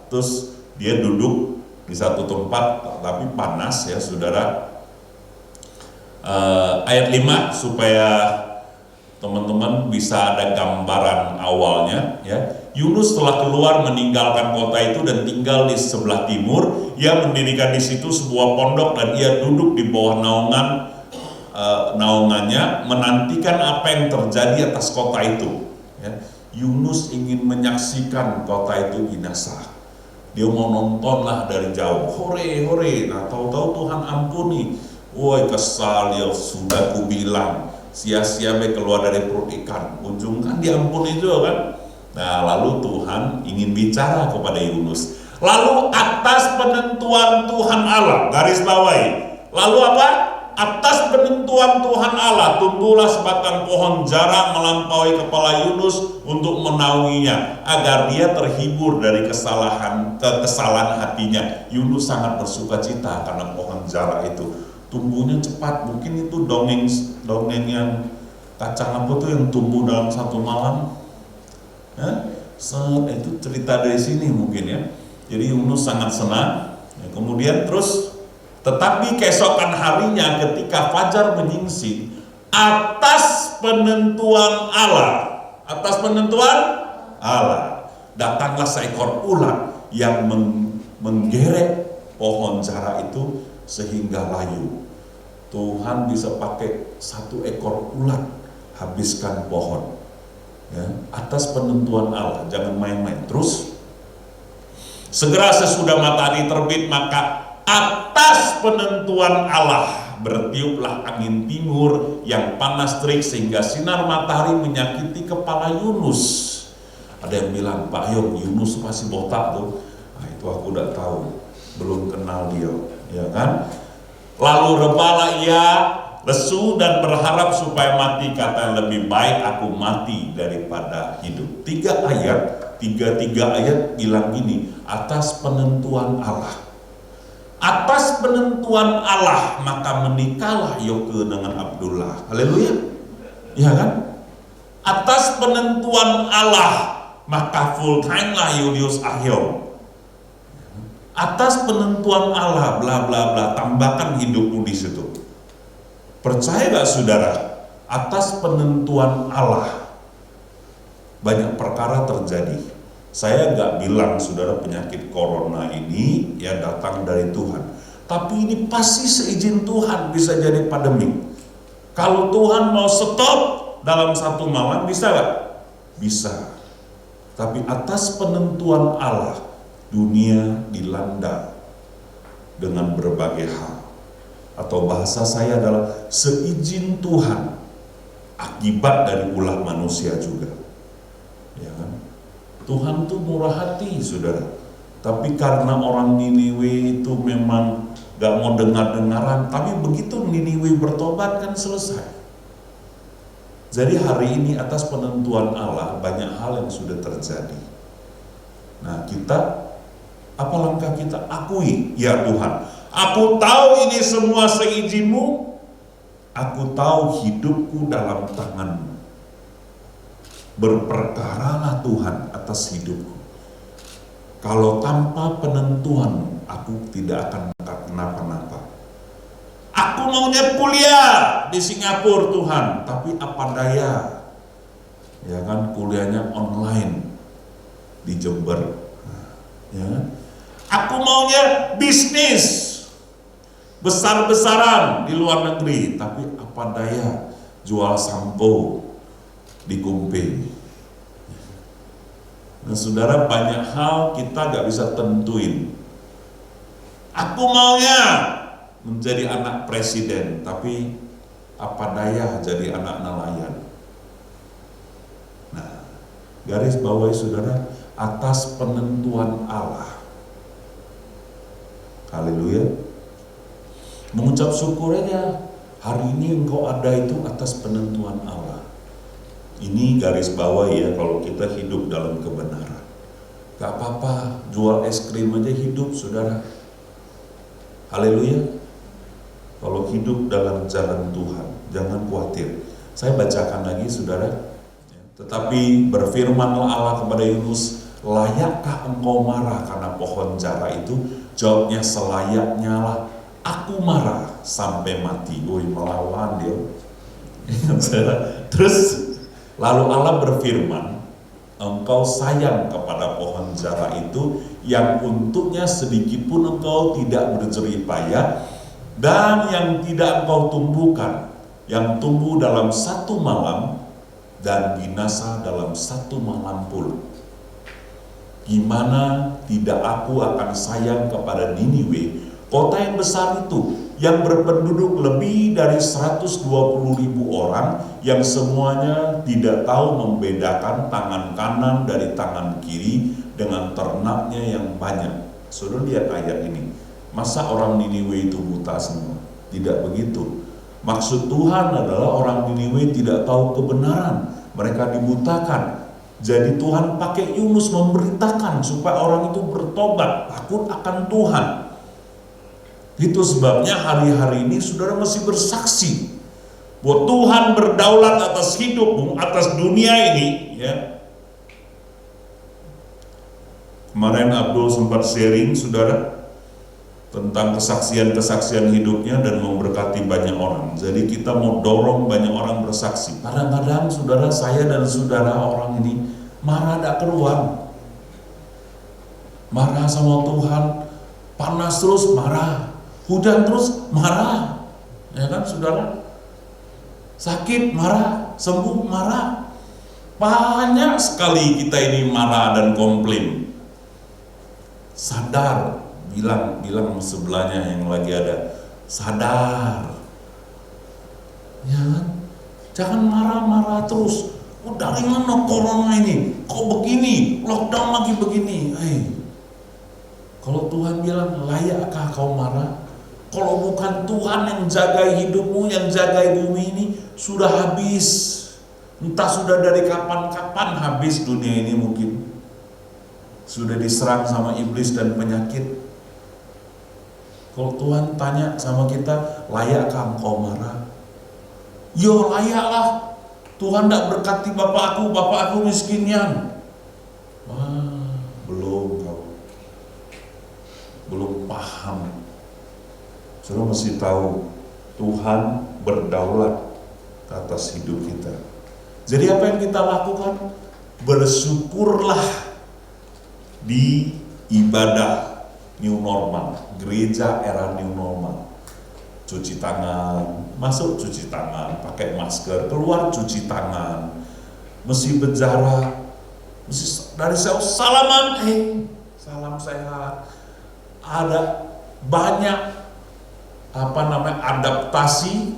terus dia duduk di satu tempat tapi panas ya saudara. Ayat 5 supaya teman-teman bisa ada gambaran awalnya ya. Yunus telah keluar meninggalkan kota itu dan tinggal di sebelah timur. Ia mendirikan di situ sebuah pondok dan ia duduk di bawah naungannya menantikan apa yang terjadi atas kota itu. Ya. Yunus ingin menyaksikan kota itu binasa. Dia mau nonton lah dari jauh, hore hore. Nah tahu-tahu Tuhan ampuni. Woi kesal ya, sudah ku bilang sia-sia be keluar dari perut ikan. Ujung kan diampuni juga kan. Nah lalu Tuhan ingin bicara kepada Yunus. Lalu atas penentuan Tuhan Allah, garis bawahi. Lalu apa? Atas penentuan Tuhan Allah, tumbuhlah sebatang pohon jara melampaui kepala Yunus untuk menaunginya, agar dia terhibur dari kesalahan hatinya. Yunus sangat bersuka cita karena pohon jara itu tumbuhnya cepat. Mungkin itu dongeng yang kacang apa tuh yang tumbuh dalam satu malam. Itu cerita dari sini mungkin ya. Jadi Yunus sangat senang. Kemudian terus, tetapi keesokan harinya ketika fajar menyingsing, atas penentuan Allah, datanglah seekor ulat yang menggerek pohon jara itu sehingga layu. Tuhan bisa pakai satu ekor ulat habiskan pohon. Ya, atas penentuan Allah, jangan main-main. Terus, segera sesudah matahari terbit, maka atas penentuan Allah bertiuplah angin timur yang panas terik sehingga sinar matahari menyakiti kepala Yunus. Ada yang bilang, Pak Yong, Yunus masih botak tuh. Nah, itu aku udah tahu, belum kenal dia, ya kan? Lalu rebalah ia, lesu dan berharap supaya mati, kata lebih baik aku mati daripada hidup. Tiga ayat bilang gini, atas penentuan Allah. Atas penentuan Allah maka menikahlah Yoke dengan Abdullah. Haleluya. Ya kan? Atas penentuan Allah maka full time lah Julius Ahyom. Atas penentuan Allah bla bla bla, tambahkan hidupmu di situ. Percaya gak saudara? Atas penentuan Allah banyak perkara terjadi. Saya gak bilang saudara penyakit corona ini ya datang dari Tuhan, tapi ini pasti seizin Tuhan bisa jadi pandemi. Kalau Tuhan mau stop dalam satu malam bisa gak? Bisa. Tapi atas penentuan Allah dunia dilanda dengan berbagai hal. Atau bahasa saya adalah seizin Tuhan, akibat dari ulah manusia juga. Ya kan? Tuhan tuh murah hati, saudara. Tapi karena orang Niniwe itu memang gak mau dengar-dengaran, tapi begitu Niniwe bertobat kan selesai. Jadi hari ini atas penentuan Allah banyak hal yang sudah terjadi. Nah, kita, apa langkah kita? Akui, ya Tuhan, aku tahu ini semua seizin-Mu. Aku tahu hidupku dalam tangan-Mu. Berperkaralah Tuhan atas hidupku. Kalau tanpa penentuan-Mu, aku tidak akan kenapa-napa. Aku maunya kuliah di Singapura Tuhan, tapi apa daya? Ya kan, kuliahnya online di Jember. Ya kan? Aku maunya bisnis besar-besaran di luar negeri, tapi apa daya jual sampo di Kumping. Nah, saudara, banyak hal kita gak bisa tentuin. Aku maunya menjadi anak presiden, tapi apa daya jadi anak nelayan. Nah, garis bawahi saudara, atas penentuan Allah. Haleluya. Mengucap syukur aja, hari ini engkau ada itu atas penentuan Allah. Ini garis bawah ya, kalau kita hidup dalam kebenaran. Gak apa-apa, jual es krim aja hidup, saudara. Haleluya. Kalau hidup dalam jalan Tuhan, jangan khawatir. Saya bacakan lagi, saudara. Tetapi berfirmanlah Allah kepada Yunus, layakkah engkau marah karena pohon jara itu? Jawabnya, selayaknya lah aku marah sampai mati. Woi, melawan dia. Terus lalu Allah berfirman, engkau sayang kepada pohon jara itu yang untuknya sedikit pun engkau tidak berjerih payah, dan yang tidak engkau tumbuhkan, yang tumbuh dalam satu malam dan binasa dalam satu malam pula. Gimana tidak aku akan sayang kepada Niniwe, kota yang besar itu, yang berpenduduk lebih dari 120.000 orang, yang semuanya tidak tahu membedakan tangan kanan dari tangan kiri dengan ternaknya yang banyak. Saudara lihat ayat ini, masa orang Niniwe itu buta semua? Tidak begitu. Maksud Tuhan adalah orang Niniwe tidak tahu kebenaran, mereka dibutakan. Jadi Tuhan pakai Yunus memberitakan supaya orang itu bertobat, takut akan Tuhan. Itu sebabnya hari-hari ini saudara masih bersaksi bahwa Tuhan berdaulat atas hidupmu, atas dunia ini, ya. Kemarin Abdul sempat sharing, saudara, tentang kesaksian-kesaksian hidupnya dan memberkati banyak orang. Jadi kita mau dorong banyak orang bersaksi. Kadang-kadang saudara, saya dan saudara orang ini marah tak keruan. Marah sama Tuhan, panas terus marah, hujan terus marah. Ya kan saudara? Sakit marah, sembuh marah. Banyak sekali kita ini marah dan komplain. Sadar, bilang sebelahnya yang lagi ada, sadar. Ya kan? Jangan marah-marah terus. Oh, dari mana corona ini? Kok begini? Lockdown lagi begini. Kalau Tuhan bilang, layakkah kau marah? Kalau bukan Tuhan yang jaga hidupmu, yang jaga bumi ini, sudah habis. Entah sudah dari kapan-kapan habis dunia ini mungkin. Sudah diserang sama iblis dan penyakit. Kalau Tuhan tanya sama kita, layakkah engkau marah? Yo, layaklah. Tuhan tidak berkati bapak aku miskinnya. Wah, belum paham. Saudara mesti tahu Tuhan berdaulat atas hidup kita. Jadi apa yang kita lakukan? Bersyukurlah di ibadah new normal, gereja era new normal. Cuci tangan, masuk cuci tangan, pakai masker, keluar cuci tangan, mesti berjarak, mesti dari salaman, salam sehat. Ada banyak adaptasi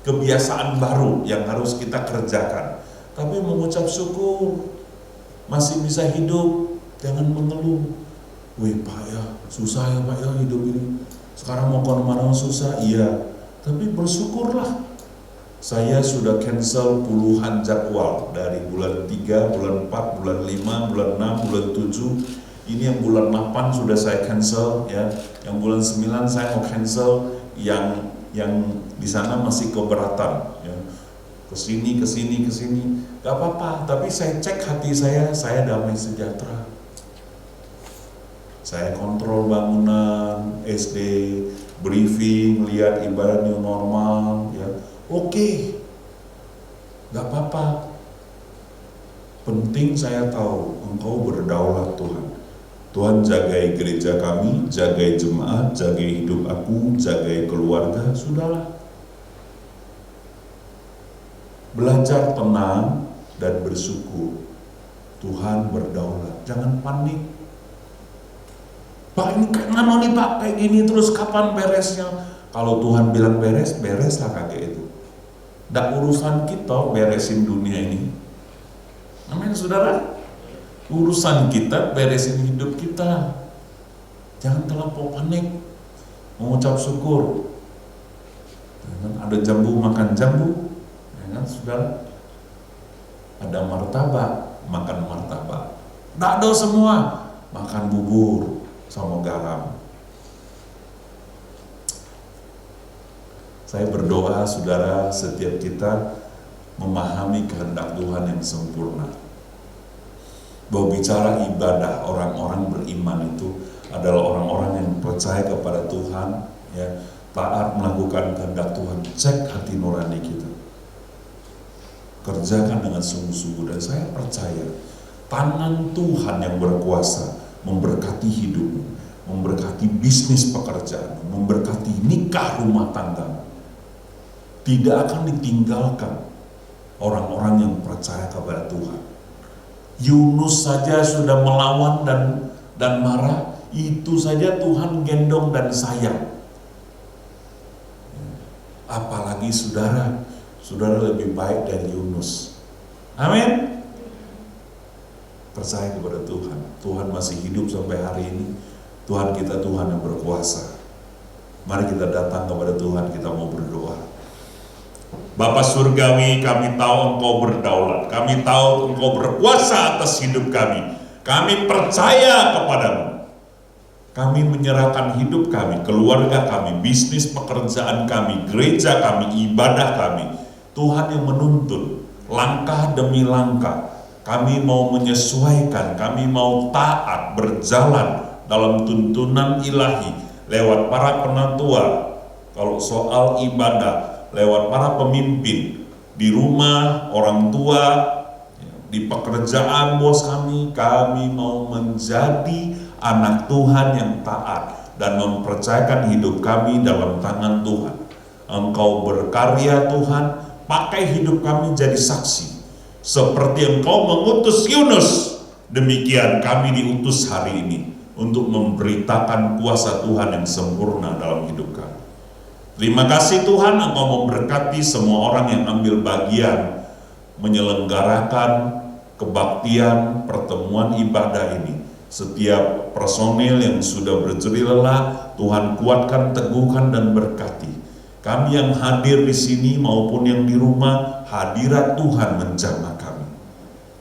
kebiasaan baru yang harus kita kerjakan. Tapi mengucap syukur, masih bisa hidup, jangan mengeluh. Wih Pak ya, susah ya Pak ya hidup ini. Sekarang mau kemana-mana susah, iya. Tapi bersyukurlah. Saya sudah cancel puluhan jadwal dari bulan 3, bulan 4, bulan 5, bulan 6, bulan 7. Ini yang bulan 8 sudah saya cancel ya. Yang bulan 9 saya mau cancel, yang di sana masih keberatan ya. Kesini. Gak apa-apa, tapi saya cek hati saya damai sejahtera. Saya kontrol bangunan, SD, briefing, lihat ibadah new normal, ya. Oke, gak apa-apa. Penting saya tahu Engkau berdaulat Tuhan. Tuhan jagai gereja kami, jagai jemaat, jagai hidup aku, jagai keluarga, sudahlah. Belajar tenang dan bersyukur. Tuhan berdaulat, jangan panik. Pak ini kayak mana nih Pak, kayak gini terus kapan beresnya? Kalau Tuhan bilang beres, bereslah kakek itu. Nggak urusan kita beresin dunia ini. Amin saudara. Urusan kita beresin hidup kita. Jangan terlampau panik. Mengucap syukur. Jangan ada jambu makan jambu. Jangan saudara. Ada martabak makan martabak. Nggak ada semua makan bubur sama garam. Saya berdoa saudara setiap kita memahami kehendak Tuhan yang sempurna. Bahwa bicara ibadah, orang-orang beriman itu adalah orang-orang yang percaya kepada Tuhan, ya, taat melakukan kehendak Tuhan. Cek hati nurani kita. Kerjakan dengan sungguh-sungguh, dan saya percaya tangan Tuhan yang berkuasa memberkati hidupmu, memberkati bisnis pekerjaan, memberkati nikah rumah tangga. Tidak akan ditinggalkan orang-orang yang percaya kepada Tuhan. Yunus saja sudah melawan dan marah, itu saja Tuhan gendong dan sayang. Apalagi saudara lebih baik dari Yunus. Amin. Percaya kepada Tuhan. Tuhan masih hidup sampai hari ini. Tuhan kita Tuhan yang berkuasa. Mari kita datang kepada Tuhan, kita mau berdoa. Bapa Surgawi, kami tahu Engkau berdaulat. Kami tahu Engkau berkuasa atas hidup kami. Kami percaya kepadamu. Kami menyerahkan hidup kami, keluarga kami, bisnis pekerjaan kami, gereja kami, ibadah kami. Tuhan yang menuntun langkah demi langkah. Kami mau menyesuaikan, kami mau taat, berjalan dalam tuntunan ilahi lewat para penatua. Kalau soal ibadah, lewat para pemimpin di rumah, orang tua, di pekerjaan bos kami mau menjadi anak Tuhan yang taat dan mempercayakan hidup kami dalam tangan Tuhan. Engkau berkarya Tuhan, pakai hidup kami jadi saksi. Seperti Engkau mengutus Yunus, demikian kami diutus hari ini untuk memberitakan kuasa Tuhan yang sempurna dalam hidup kami. Terima kasih Tuhan, Engkau memberkati semua orang yang ambil bagian menyelenggarakan kebaktian pertemuan ibadah ini. Setiap personil yang sudah berjerih lelah, Tuhan kuatkan, teguhkan, dan berkati. Kami yang hadir di sini maupun yang di rumah, hadirat Tuhan menjamah kami.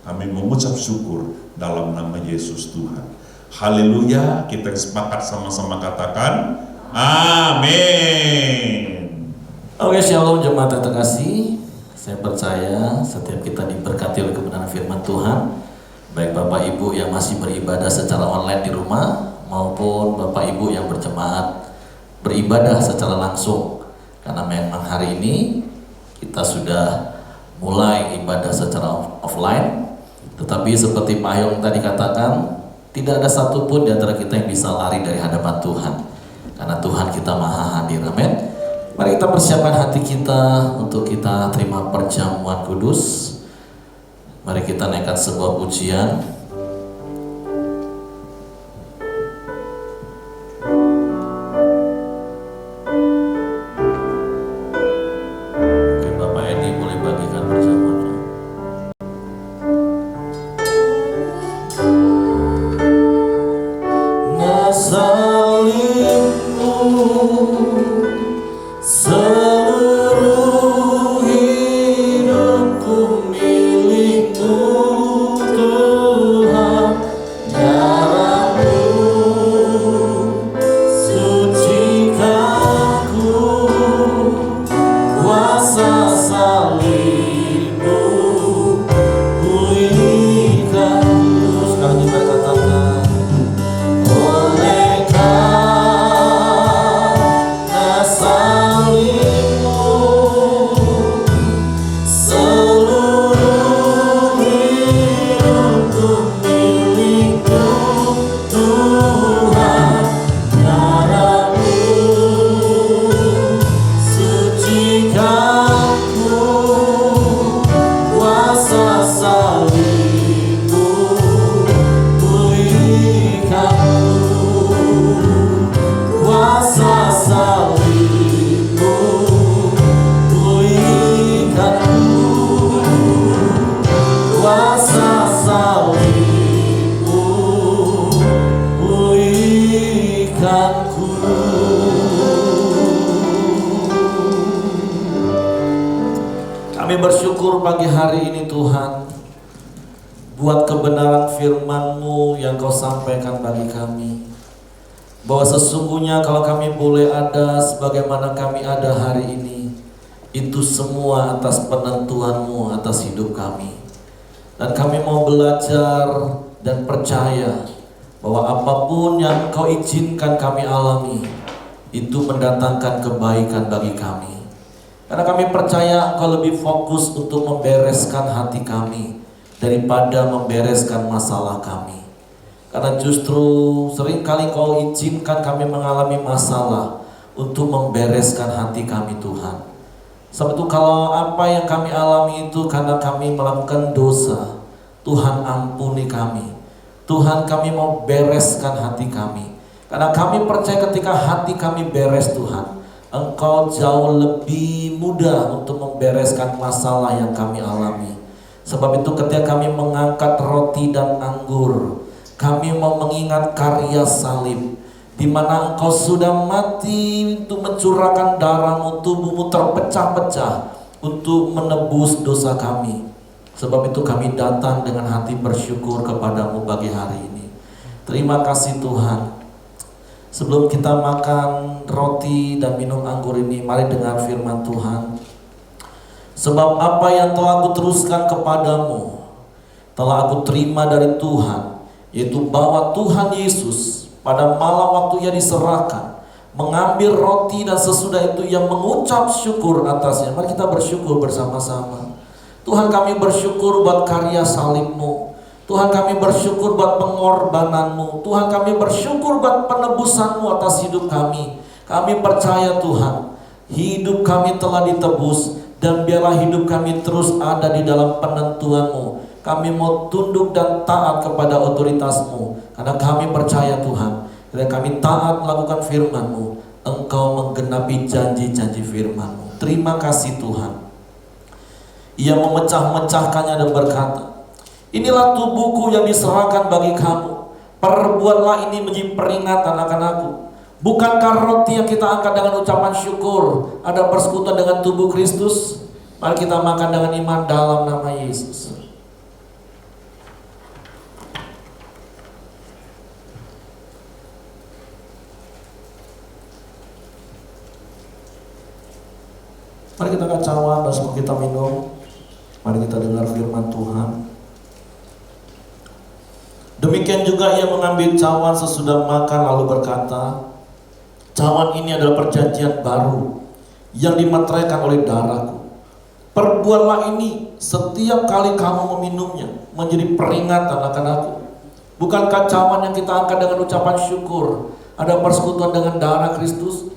Kami mengucap syukur dalam nama Yesus Tuhan. Haleluya, kita sepakat sama-sama katakan, amin. Oke, shalom jemaat yang terkasih. Saya percaya setiap kita diberkati oleh kebenaran firman Tuhan. Baik Bapak Ibu yang masih beribadah secara online di rumah, maupun Bapak Ibu yang berjemaat beribadah secara langsung. Karena memang hari ini kita sudah mulai ibadah secara offline. Tetapi seperti Pak Hayong tadi katakan, tidak ada satupun di antara kita yang bisa lari dari hadapan Tuhan. Karena Tuhan kita maha hadir, amin. Mari kita persiapkan hati kita untuk kita terima perjamuan kudus. Mari kita naikkan sebuah pujian. salibmu pulihkan. Sekali lagi katakan, oleh karena salibmu seluruh hidupku milikmu Tuhan. Darahmu sucikanku, kuasa salibmu pulihkanku, kuasa salibmu pulihkanku, kuasa salibmu pulihkanku. Kami bersyukur pagi hari ini Tuhan buat kebenaran firman-Mu yang Kau sampaikan bagi kami, bahwa sesungguhnya kalau kami boleh ada sebagaimana kami ada hari ini, itu semua atas penentuan-Mu atas hidup kami. Dan kami mau belajar dan percaya bahwa apapun yang Kau izinkan kami alami, itu mendatangkan kebaikan bagi kami. Karena kami percaya Engkau lebih fokus untuk membereskan hati kami daripada membereskan masalah kami. Karena justru seringkali Kau izinkan kami mengalami masalah untuk membereskan hati kami Tuhan. Sebab itu kalau apa yang kami alami itu karena kami melakukan dosa, Tuhan ampuni kami. Tuhan, kami mau bereskan hati kami. Karena kami percaya ketika hati kami beres Tuhan, Engkau jauh lebih mudah untuk membereskan masalah yang kami alami. Sebab itu ketika kami mengangkat roti dan anggur, kami mau mengingat karya salib, di mana Engkau sudah mati untuk mencurahkan darah-Mu, tubuh-Mu terpecah-pecah untuk menebus dosa kami. Sebab itu kami datang dengan hati bersyukur kepadamu pagi hari ini. Terima kasih Tuhan. Sebelum kita makan roti dan minum anggur ini, mari dengar firman Tuhan. Sebab apa yang telah aku teruskan kepadamu, telah aku terima dari Tuhan, yaitu bahwa Tuhan Yesus pada malam waktu Ia diserahkan, mengambil roti dan sesudah itu Ia mengucap syukur atasnya. Mari kita bersyukur bersama-sama. Tuhan, kami bersyukur buat karya salib-Mu. Tuhan, kami bersyukur buat pengorbanan-Mu. Tuhan, kami bersyukur buat penebusan-Mu atas hidup kami. Kami percaya Tuhan, hidup kami telah ditebus, dan biarlah hidup kami terus ada di dalam penentuan-Mu. Kami mau tunduk dan taat kepada otoritas-Mu, karena kami percaya Tuhan, ketika kami taat melakukan firman-Mu, Engkau menggenapi janji-janji firman-Mu. Terima kasih Tuhan. Ia memecah-mecahkannya dan berkata, inilah tubuhku yang diserahkan bagi kamu. Perbuatlah ini menjadi peringatan akan aku. Bukankah roti yang kita angkat dengan ucapan syukur ada persekutuan dengan tubuh Kristus? Mari kita makan dengan iman dalam nama Yesus. Mari kita angkat cawan dan sebelum kita minum, mari kita dengar firman Tuhan. Demikian juga Ia mengambil cawan sesudah makan lalu berkata, cawan ini adalah perjanjian baru yang dimeteraikan oleh darahku. Perbuatlah ini setiap kali kamu meminumnya menjadi peringatan akan aku. Bukankah cawan yang kita angkat dengan ucapan syukur ada persekutuan dengan darah Kristus?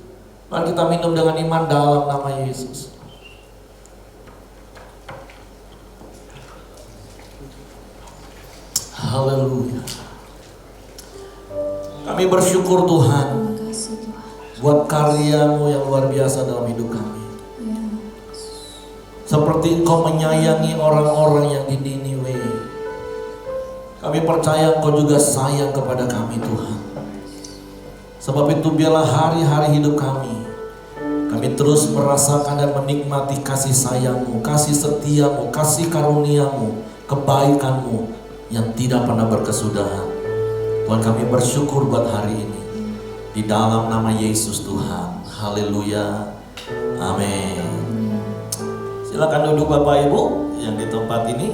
Mari kita minum dengan iman dalam nama Yesus. Haleluya. Kami bersyukur Tuhan buat karya-Mu yang luar biasa dalam hidup kami. Seperti Engkau menyayangi orang-orang yang di Niniwe, kami percaya Engkau juga sayang kepada kami Tuhan. Sebab itu biarlah hari-hari hidup kami terus merasakan dan menikmati kasih sayang-Mu, kasih setia-Mu, kasih karunia-Mu, kebaikan-Mu yang tidak pernah berkesudahan. Tuhan, kami bersyukur buat hari ini. Di dalam nama Yesus Tuhan. Haleluya. Amin. Silakan duduk Bapak Ibu yang di tempat ini.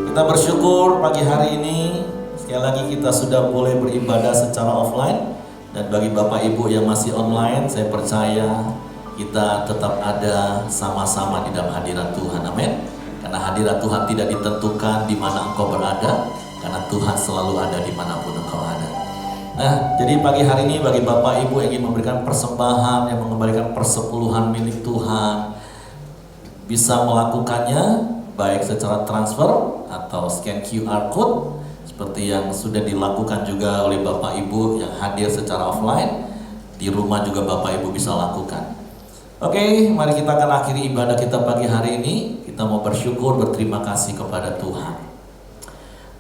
Kita bersyukur pagi hari ini sekali lagi kita sudah boleh beribadah secara offline. Dan bagi Bapak Ibu yang masih online, saya percaya kita tetap ada sama-sama di dalam hadirat Tuhan. Amin. Karena hadirat Tuhan tidak ditentukan di mana engkau berada, karena Tuhan selalu ada dimanapun engkau ada. Nah, jadi pagi hari ini bagi Bapak Ibu yang ingin memberikan persembahan, yang mengembalikan persepuluhan milik Tuhan, bisa melakukannya baik secara transfer atau scan QR code seperti yang sudah dilakukan juga oleh Bapak Ibu yang hadir secara offline. Di rumah juga Bapak Ibu bisa lakukan. Oke, mari kita akan akhiri ibadah kita pagi hari ini. Kita mau bersyukur, berterima kasih kepada Tuhan.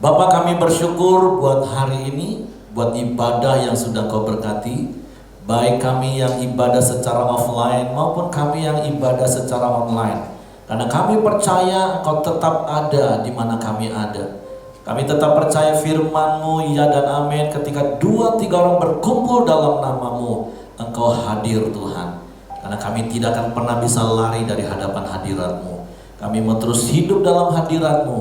Bapak, kami bersyukur buat hari ini, buat ibadah yang sudah Kau berkati, baik kami yang ibadah secara offline maupun kami yang ibadah secara online. Karena kami percaya Kau tetap ada di mana kami ada. Kami tetap percaya firman-Mu, ya dan amin. Ketika 2-3 orang berkumpul dalam nama-Mu, Engkau hadir Tuhan. Karena kami tidak akan pernah bisa lari dari hadapan hadirat-Mu. Kami mau terus hidup dalam hadirat-Mu,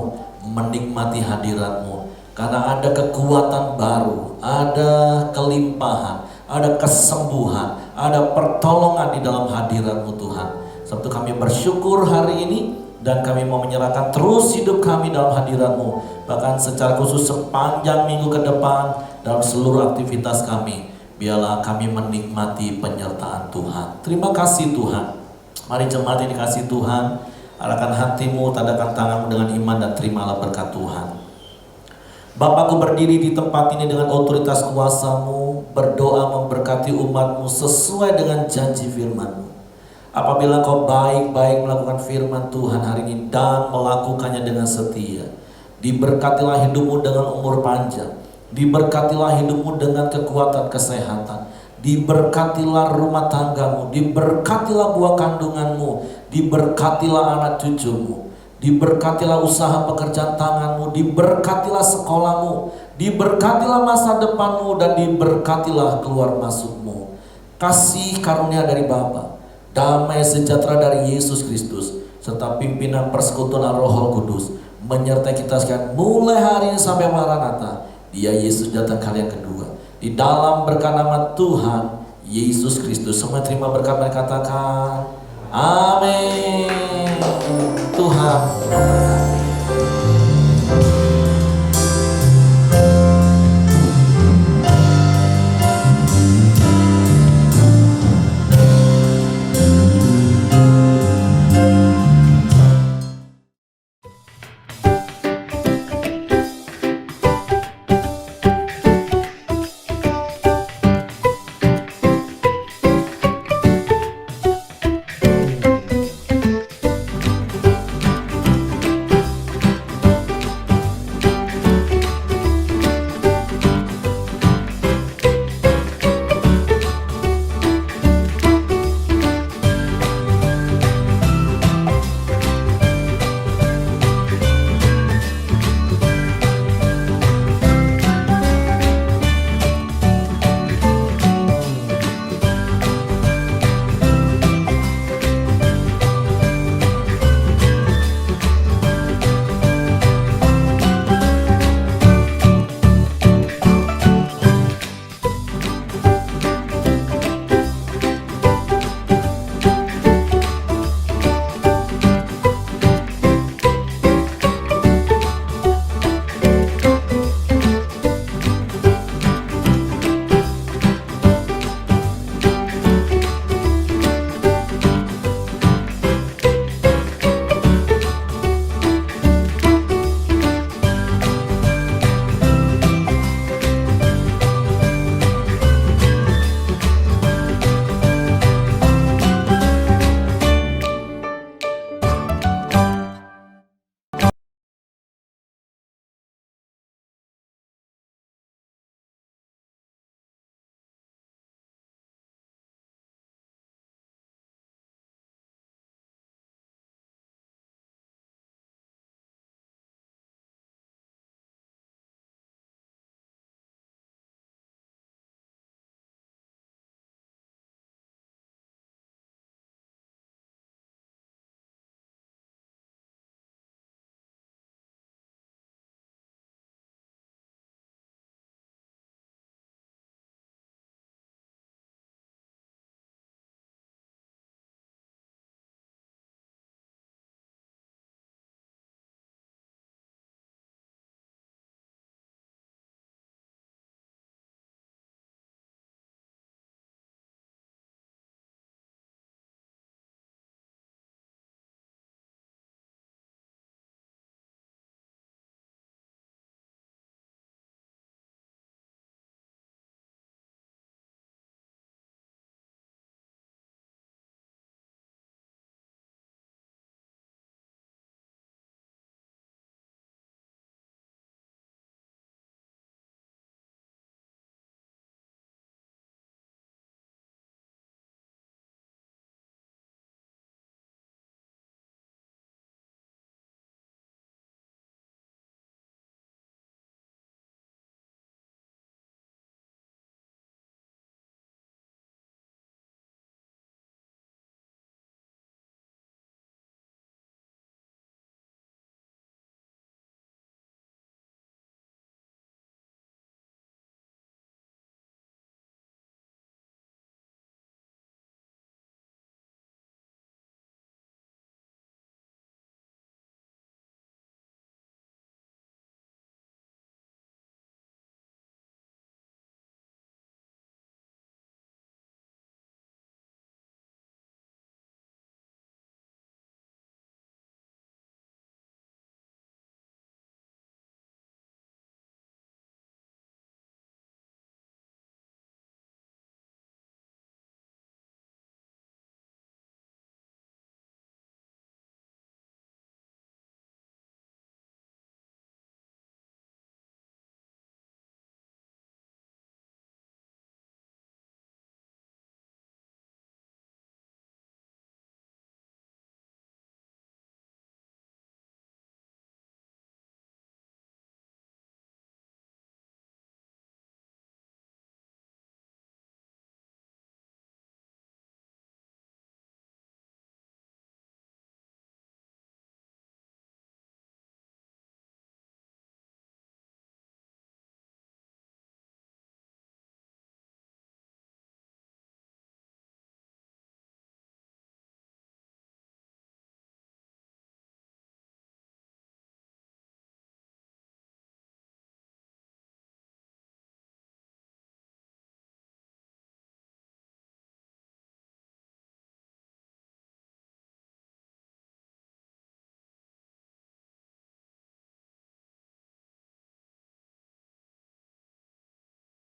menikmati hadirat-Mu. Karena ada kekuatan baru, ada kelimpahan, ada kesembuhan, ada pertolongan di dalam hadirat-Mu Tuhan. Sebab itu kami bersyukur hari ini, dan kami mau menyerahkan terus hidup kami dalam hadirat-Mu. Bahkan secara khusus sepanjang minggu ke depan dalam seluruh aktivitas kami, biarlah kami menikmati penyertaan Tuhan. Terima kasih Tuhan. Mari jemaat yang dikasih Tuhan, arahkan hatimu, tadakan tanganmu dengan iman dan terimalah berkat Tuhan. Bapakku berdiri di tempat ini dengan otoritas kuasa-Mu, berdoa memberkati umat-Mu sesuai dengan janji firman-Mu. Apabila Kau baik-baik melakukan firman Tuhan hari ini dan melakukannya dengan setia, diberkatilah hidupmu dengan umur panjang, diberkatilah hidupmu dengan kekuatan kesehatan, diberkatilah rumah tanggamu, diberkatilah buah kandunganmu, diberkatilah anak cucumu, diberkatilah usaha pekerjaan tanganmu, diberkatilah sekolahmu, diberkatilah masa depanmu, dan diberkatilah keluar masukmu. Kasih karunia dari Bapa, damai sejahtera dari Yesus Kristus, serta pimpinan persekutuan Roh Kudus menyertai kita sekalian mulai hari ini sampai Maranatha. Dia Yesus datang kali yang kedua. Di dalam berkat nama Tuhan Yesus Kristus, semua terima berkat dan katakan amin.